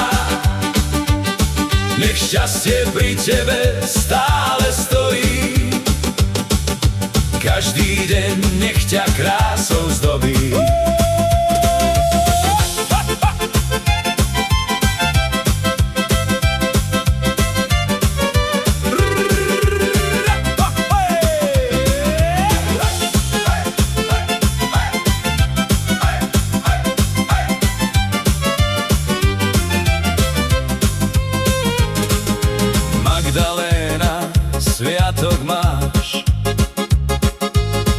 Nech šťastie pri tebe stále stojí, každý deň nech ťa krásou zdobí. Magdaléna, sviatok máš,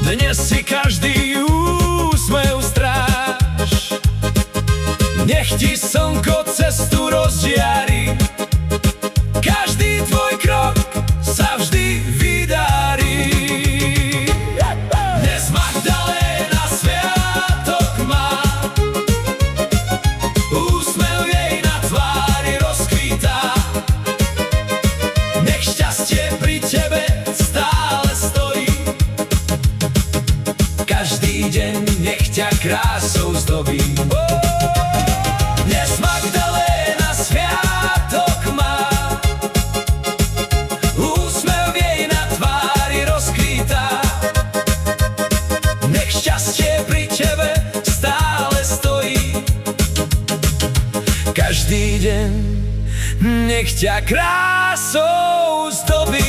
dnes si každý úsmev stráž. Nech ti slnko cestu rozžiari, každý tvoj krok sa vždy vydarí. Dnes Magdaléna sviatok má, úsmev jej na tvári rozkvitá. Nech šťastie pri tebe stále stojí, každý deň nech ťa krásou zdobí. Dnes Magdaléna sviatok má, úsmev jej na tvári rozkvitá. Nech šťastie pri tebe stále stojí, každý deň nech ťa krásou zdobí.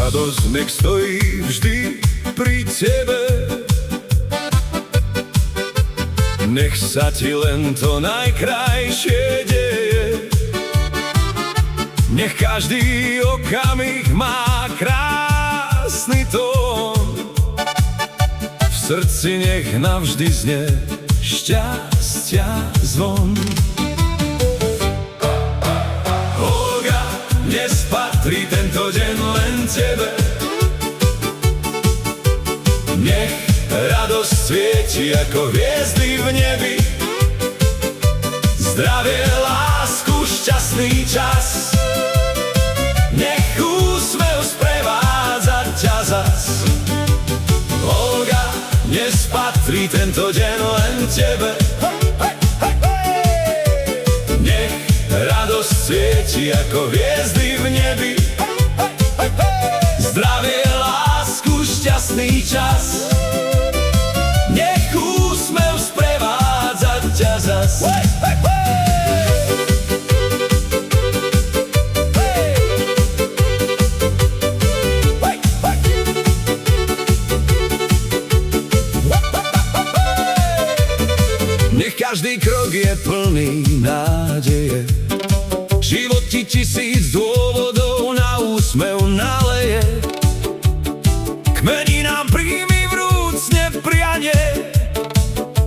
Radosť nech stojí vždy pri tebe, nech sa ti len to najkrajšie deje. Nech každý okamih má krásny tón, v srdci nech navždy znie šťastia zvon. Olga, dnes patrí tento deň len tebe, nech radosť svieti ako hviezdy v nebi. Zdravie, lásku, šťastný čas, nech úsmev sprevádza ťa zas. Olga, dnes patrí tento deň len tebe, nech radosť svieti ako hviezdy v nebi. Zdravie, lásku, šťastný čas, nech úsmev sprevádza ťa zas. Nech každý krok je plný nádeje, život ti 1000 dôvodov na úsmev naleje. Kmení nám príjmi vrúcne prianie,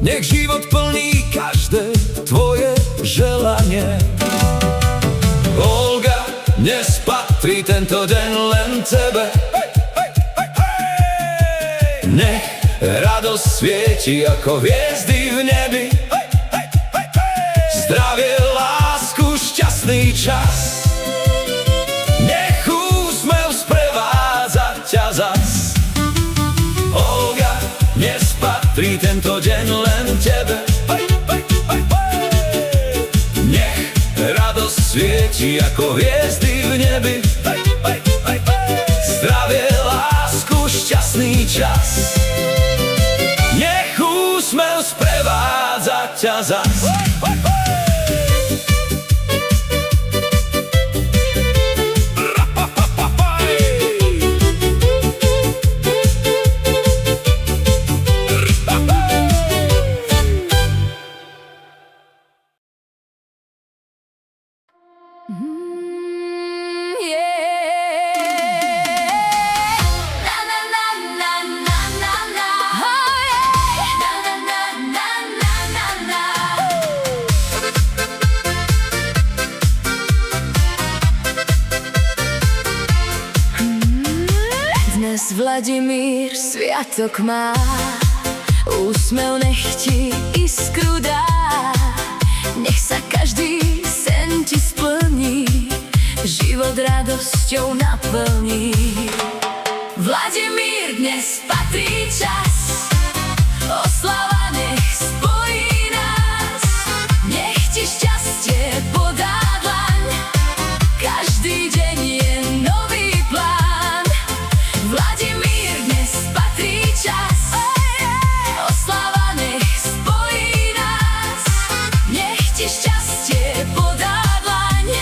nech život plní každé tvoje želanie. Olga, dnes patrí tento deň len tebe, nech radosť svieti ako hviezdy v nebi. Zdravie, lásku, šťastný čas, nech úsmev sprevádza ťa zas. Olga, tento deň len tebe. Nech radosť svieti ako hviezdy v nebi. Zdravie, lásku, šťastný čas. Nech úsmev sprevádza ťa zas. Dnes Vladimír sviatok má, úsmev nech ti iskru dá. Nech sa každý sen ti splní, život radosťou naplní. Vladimír, dnes patrí čas, oslava nech spojí nás. Nech ti šťastie podá dlaň, každý deň je nový plán. Vladimír, dnes patrí čas, oslava nech spojí nás. Nech ti šťastie podá dlaň,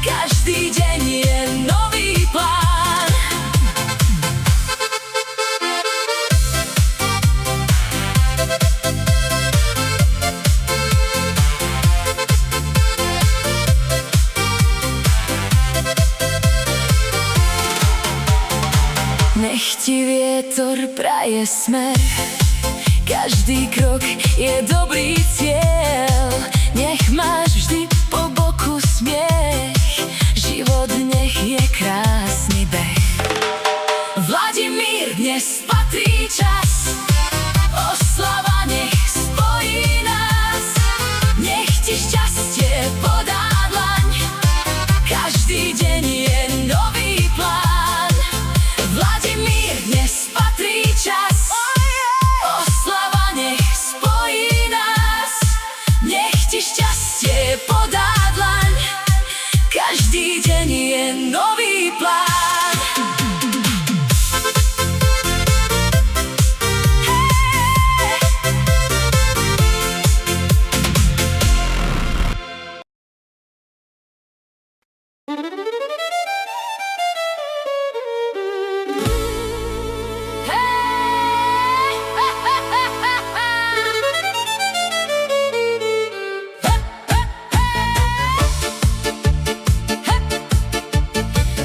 každý deň je nový plán. Nech ti vietor praje smer, každý krok je dobrý cieľ. Nech máš vždy po boku smiech, život nech je krásny beh. Vladimír, dnes patrí čas, oslava nech spojí nás. Nech ti šťastie podá dlaň, každý deň je nový plán. Vladimír, dnes patrí čas, oslava nech spojí nás. Nech ti šťastie podá dlaň, každý deň je nový plán.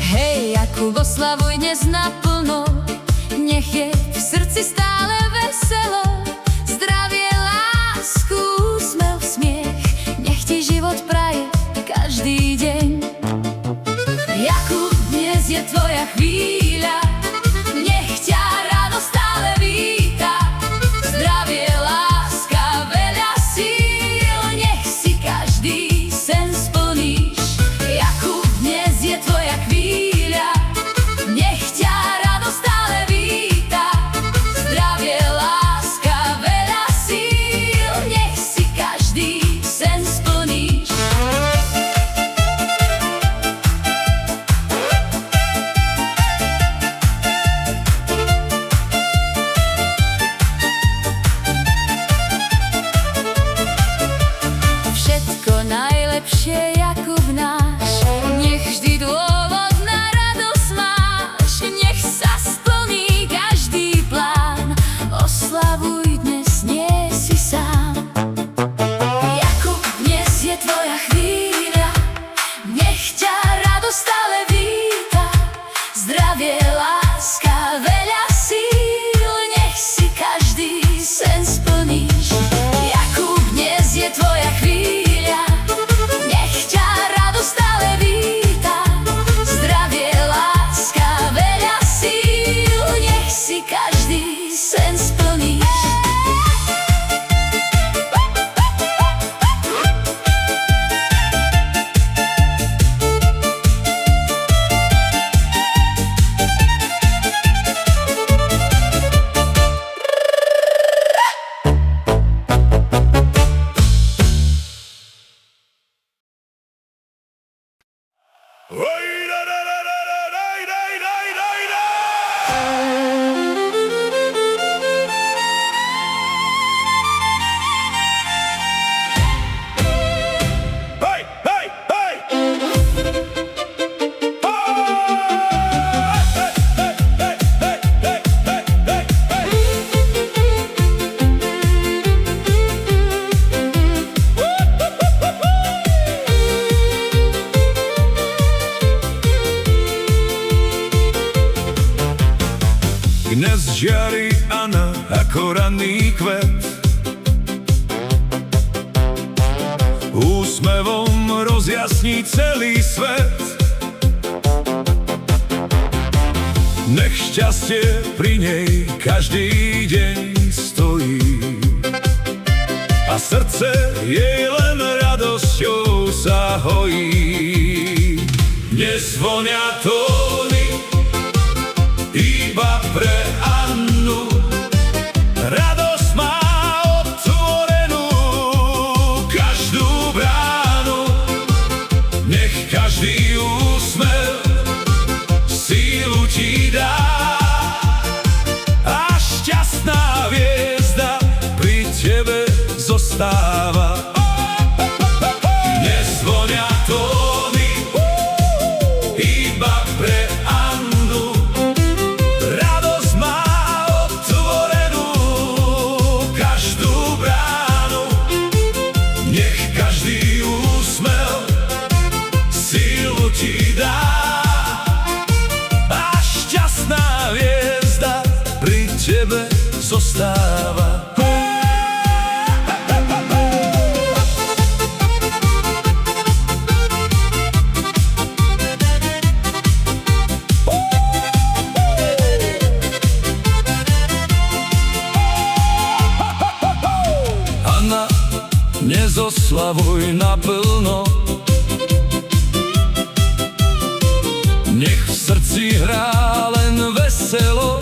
Hej, Jakub, oslavuj dnes naplno, nech je v srdci stále veselo. Zdravie, lásku, úsmev, smiech, nech ti život praje každý deň. Jakub, dnes je tvoja chvíľa, nech ťa radosť stále víta. Zdravie, láska, veľa síl, nech si každý sen splníš. Jakub, dnes je tvoja chvíľa, nech ťa radosť stále víta. Zdravie, láska, veľa síl, nech si každý sen splníš. Dnes žiari Anna ako ranný kvet. Úsmevom rozjasní celý svet. Nech šťastie pri nej každý deň stojí a srdce jej len radosťou sa hojí. Dnes zvonia tóny iba pre Annu. Radosť má otvorenú každú bránu. Nech každý úsmev sílu ti dá a šťastná hviezda pri tebe zostáva. Dnes zvonia tóny iba pre Annu. Radosť má otvorenú každú bránu. Nech každý úsmev sílu ti dá a šťastná hviezda pri tebe zostáva. Anna, nezoslavuj naplno, nech v srdci hrá len veselo.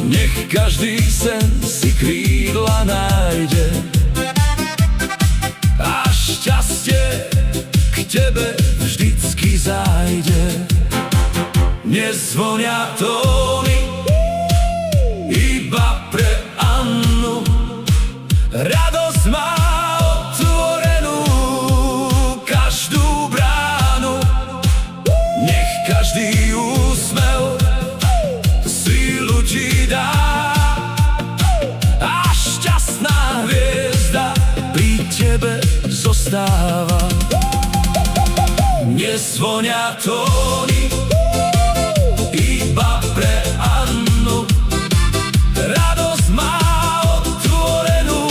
Nech každý sen si krídla nájde a šťastie k tebe vždycky zájde. Dnes zvonia tóny iba pre Annu. Radosť má otvorenú každú bránu. Nech každý úsmev sílu ti dá a šťastná hviezda pri tebe zostáva. Dnes zvonia tóny iba pre Annu. Radosť má otvorenú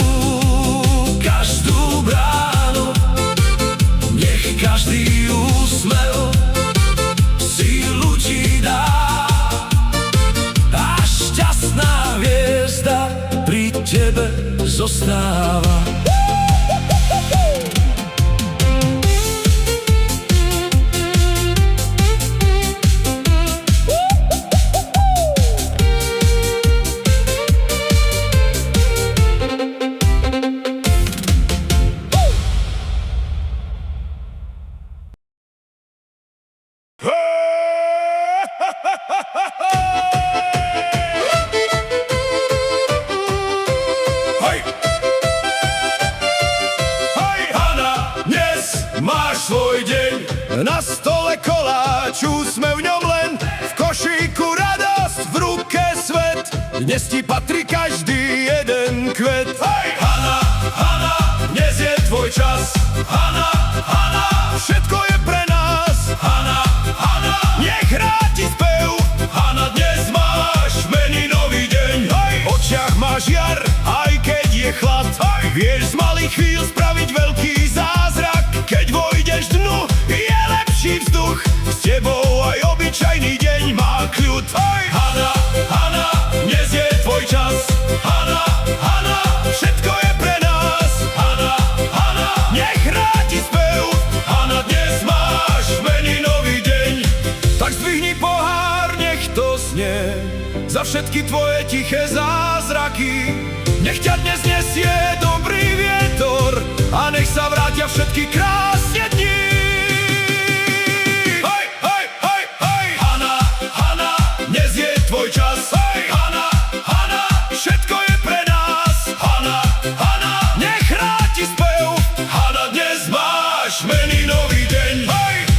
každú bránu. Nech každý úsmev sílu ti dá a šťastná hviezda pri tebe zostáva. Máš svoj deň, na stole koláč, úsmev v ňom len, v košíku radosť, v ruke svet. Dnes ti patrí každý jeden kvet. Hana, Hana, dnes je tvoj čas. Hana, Hana, všetko je pre nás. Hana, Hana, nech hrá ti spev. Hana, dnes máš meninový deň. V očiach máš jar, aj keď je chlad. Vieš z malých chvíľ spraviť veľký zázrak. Keď vojdeš dnu, je lepší vzduch. S tebou aj obyčajný deň má kľud. Hana, Hana, dnes je tvoj čas. Hana, Hana, všetko je pre nás. Hana, Hana, nech hrá ti spev. Hana, dnes máš meninový deň. Tak zdvihni pohár, nech to znie za všetky tvoje tiché zázraky. Nech ťa dnes nesie dobrý vietor a nech sa vrátia všetky krásne dni. Hej, hej, hej, hej! Hana, Hana, dnes je tvoj čas. Hej, Hana, Hana, všetko je pre nás. Hana, Hana, nech hrá ti spev. Hana, dnes máš meninový deň. Hej!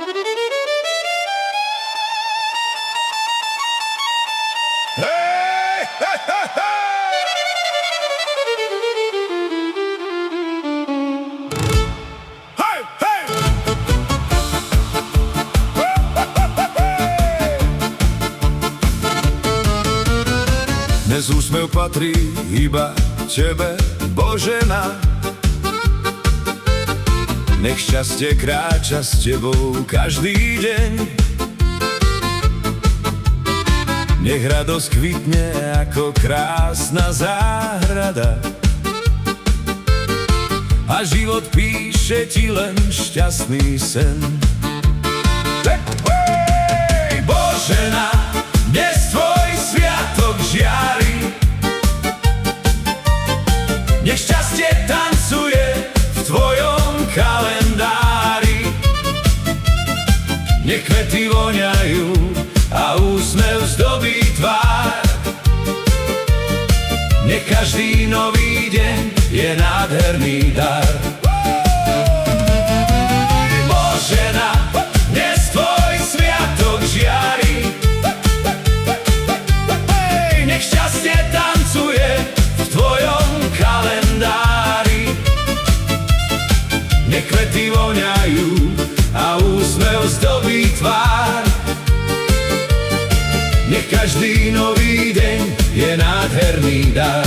Hej, hej, hej, hej! Hej, hej! Dnes úsmev patrí iba tebe, Božena. Nech šťastie kráča s tebou každý deň. Nech radosť kvitne ako krásna záhrada a život píše ti len šťastný sen. Hej, Božena, dnes tvoj sviatok žiari. Nech šťastie tancuje v tvojom kalendári. Nech kvety voňajú a úsmev zdobí tvár. Nech každý nový deň je nádherný dar. Božena, dnes tvoj sviatok žiari. Nech šťastie tancuje v tvojom kalendári. Nech kvety voňajú a úsmev zdobí tvár. Nech každý nový deň je nádherný dar.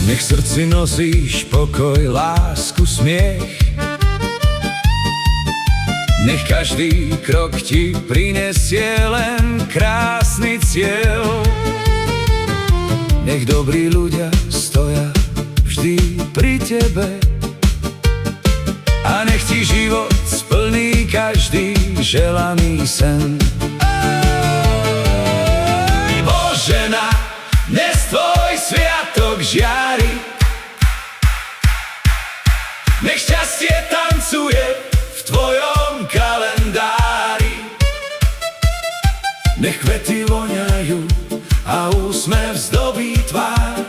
Nech v srdci nosíš pokoj, lásku, smiech. Nech každý krok ti prinesie len krásny cieľ. Nech dobrí ľudia stoja vždy pri tebe a nech ti život splní každý želaný sen. Božena, dnes tvoj sviatok žiari. Nech šťastie tancuje v tvojom kalendári. Nech kvety voňajú a úsmev zdobí tvár.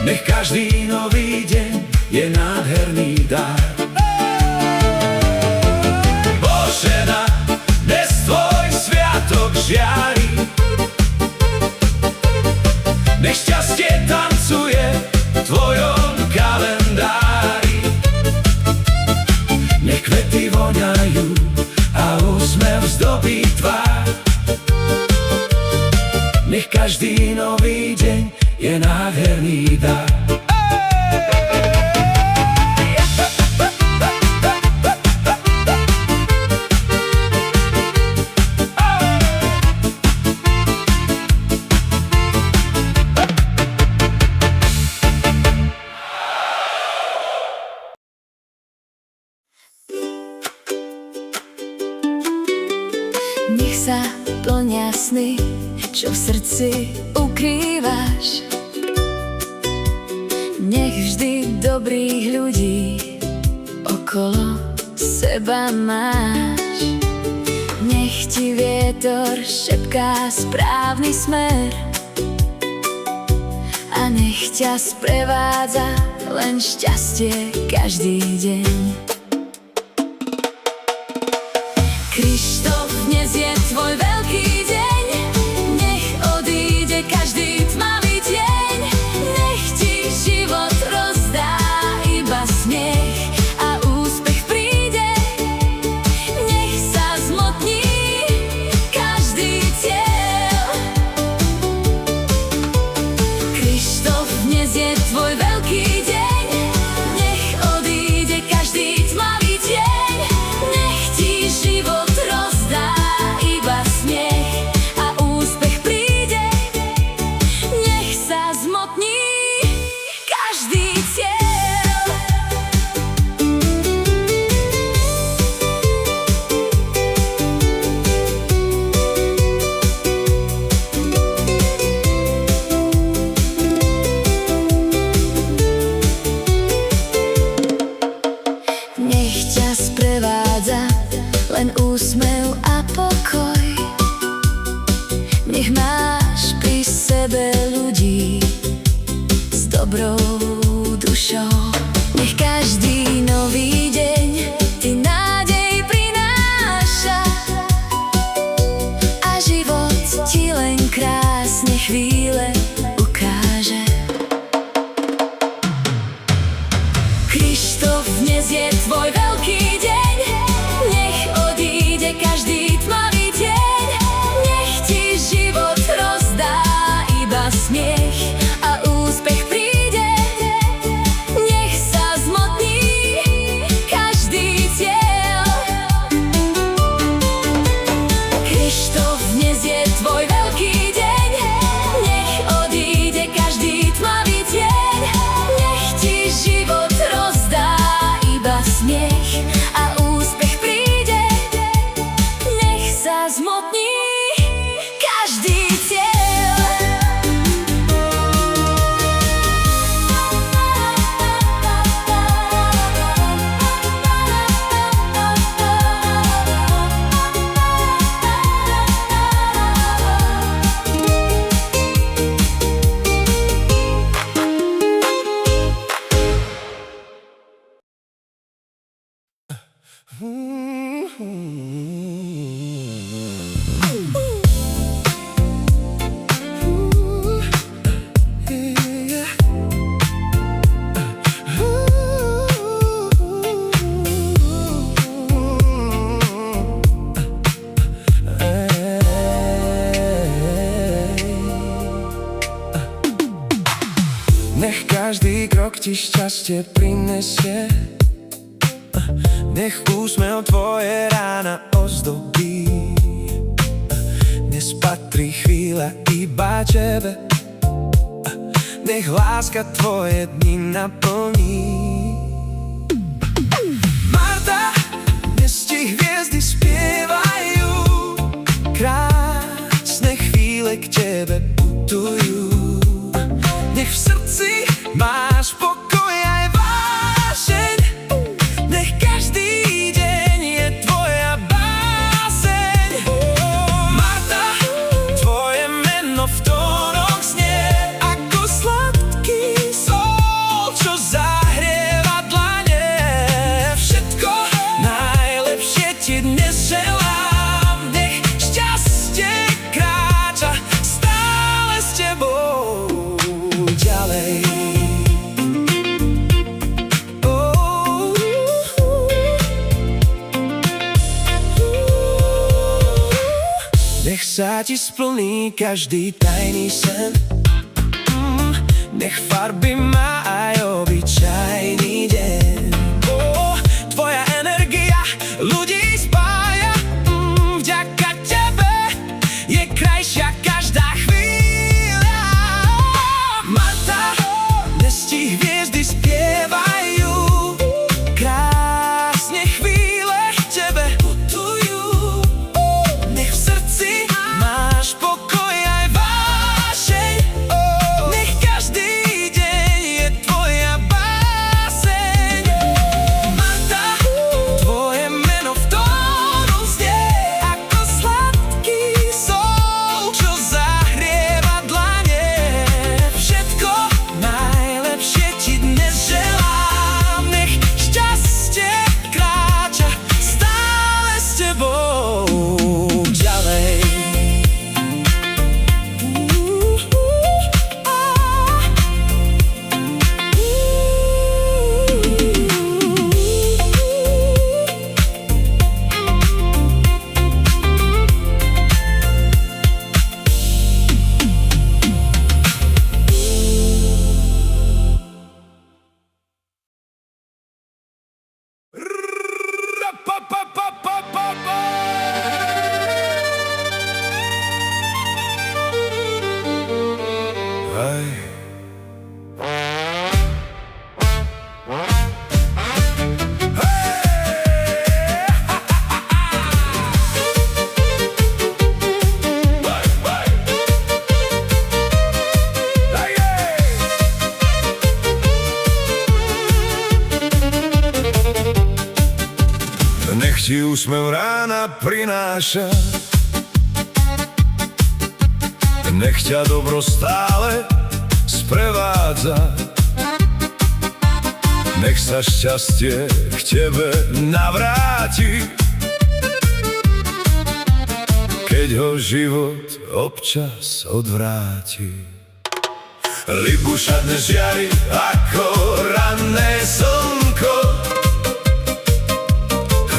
Nech každý nový deň je nádherný dar. Božena, dnes tvoj sviatok žiari. Nech šťastie tancuje v tvojom kalendári. Nech kvety voňajú a úsmev zdobí tvár. Nech každý nový deň je nádherný dar. Nech sa plnia sny, čo v srdci ukrývaš. Nech vždy dobrých ľudí okolo seba máš. Nech ti vietor šepká správny smer a nech ťa sprevádza len šťastie každý deň. Krištof, dnes je tvoj veľký deň. Nech odíde každý tmavý deň. Nech ti život rozdá iba smiech a úspech príde. Nech sa zmotní každý cieľ. Krištof, dnes je tvoj veľký deň. Nech odíde každý Nech každý nový deň ti nádej prináša a život ti len krásne chvíle ukáže. Krištof, dnes je tvoj veľký deň, nech odíde každý tmavý deň, nech ti život rozdá iba smiech a úspech príde, nech sa zmotní každý cieľ. Krištof, dnes je tvoj veľký deň, nech odíde každý tmavý deň, nech ti život rozdá iba smiech a úspech príde, nech sa zmotní každý cieľ. Nech každý krok ti šťastie prinesie, nech úsmev tvoje rána ozdobí. Dnes patrí chvíľa iba tebe, nech láska tvoje dni naplní. Marta, dnes ti hviezdy spievajú, krásne chvíle k tebe putujú. Nech v srdci máš pokoj aj vášeň, nech každý deň je tvoja báseň. Marta, tvoje meno v tónoch znie ako sladký sol, čo zahrieva dlane. Všetko najlepšie ti dnes želám, nech šťastie kráča stále s tebou ďalej. Nech sa ti splní každý tajný sen, nech farby má aj obyčajný deň. Tvoja energia ľudí spája, vďaka tebe je krajšia každá chvíľa. Marta, dnes ti hviezdy spievajú, krásne chvíle k tebe putujú. Nech v srdci máš pokoj aj vášeň, nech každý deň je tvoja báseň. Marta, tvoje meno v tónoch znie ako sladký sol, čo zahrieva dlane. Všetko najlepšie ti dnes želám, nech šťastie kráča stále s tebou ďalej. Nech ti úsmev rána prináša, nech ťa dobro stále sprevádza. Nech sa šťastie k tebe navráti, keď ho život občas odvráti. Libuša dnes žiari ako ranné slnko,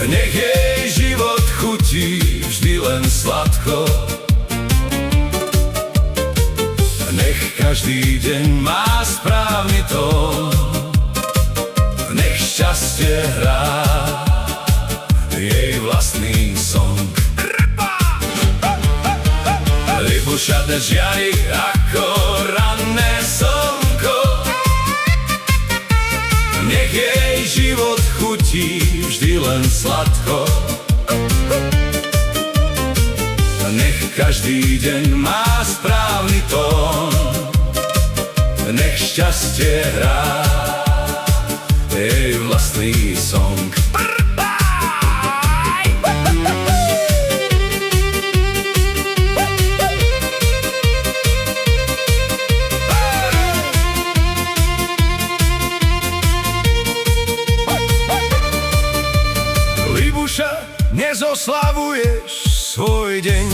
nech jej život chutí vždy len sladko. Nech každý deň má správny tón, nech šťastie hrá jej vlastný song. Libuša dnes žiari ako ranné slnko, nech jej život chutí vždy len sladko. Nech každý deň má správny tón, nech šťastie hrá jej vlastný song. Libuša, nezoslavuješ svoj deň,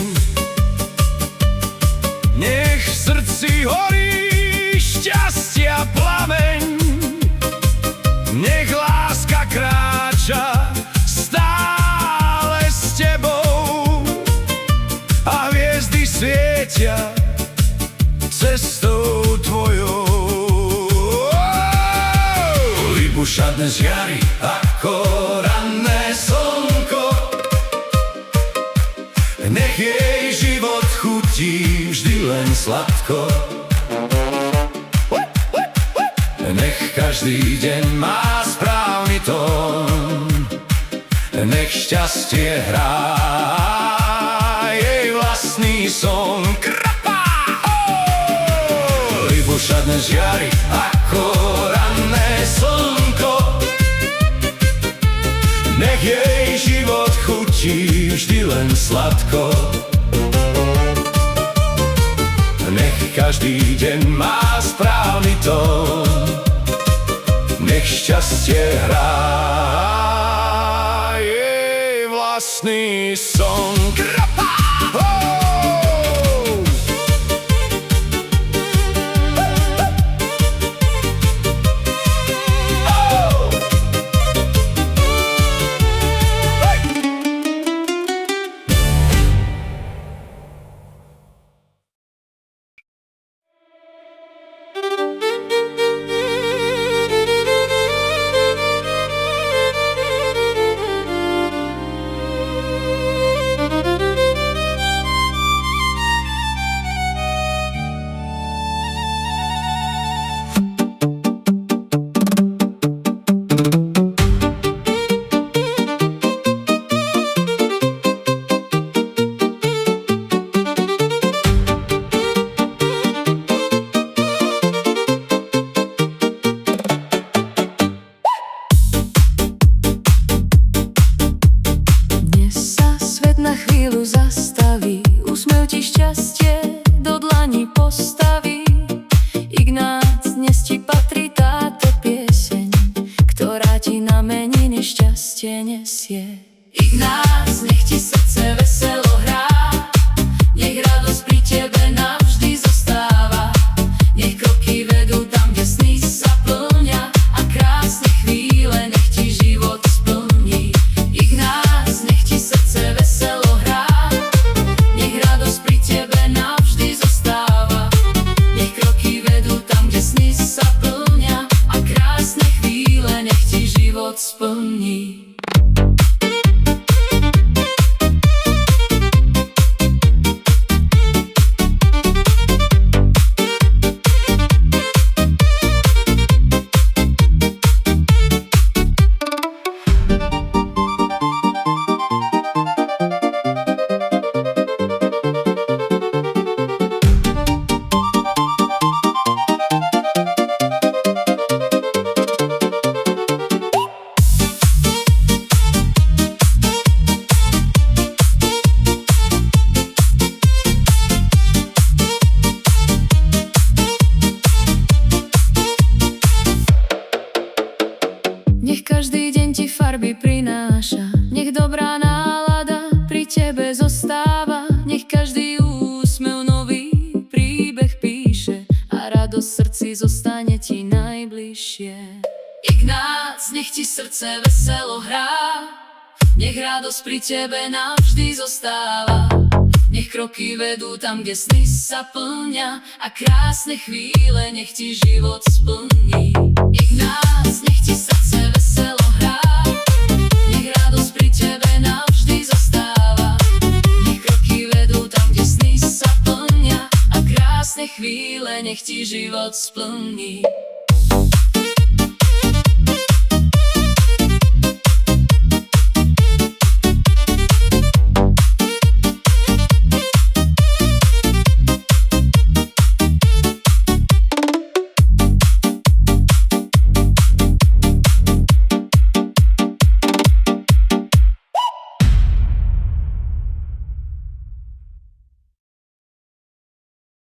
nech v srdci horí šťastia plameň, nech láska kráča stále s tebou a hviezdy svietia cestou tvojou. Libuša dnes žiari ako ranné slnko, nech jej život chutí vždy len sladko. Nech každý deň má správny tón, nech šťastie hrá jej vlastný song. Libuša dnes žiari ako ranné slnko, nech jej život chutí vždy len sladko. Nech každý deň má správny tón, nech šťastie hrá jej vlastný song. Na chvíľu zastaví, úsmev ti šťastie do dlani postaví. Ignác, dnes ti patrí táto pieseň, ktorá ti na meniny šťastie nesie. Ignác, nech ti srdce veselo hrá, nech radosť pri tebe navždy zostáva. Nech kroky vedú tam, kde sny sa plnia a krásne chvíle nech ti život splní. Ignác, nech ti srdce veselo hrá, nech radosť pri tebe navždy zostáva. Nech kroky vedú tam, kde sny sa plnia a krásne chvíle nech ti život splní. Nech každý deň ti farby prináša, nech dobrá nálada pri tebe zostáva, nech každý úsmev nový príbeh píše a radosť v srdci zostane ti najbližšie. Ignác, nech ti srdce veselo hrá, nech radosť pri tebe navždy zostáva, nech kroky vedú tam, kde sny sa plňa a krásne chvíle nech ti život splní. Ignác, nech ti srdce veselo hrá, nech radosť pri tebe navždy zostáva, nech kroky vedú tam, kde sny sa plňa a krásne chvíle nech ti život splní.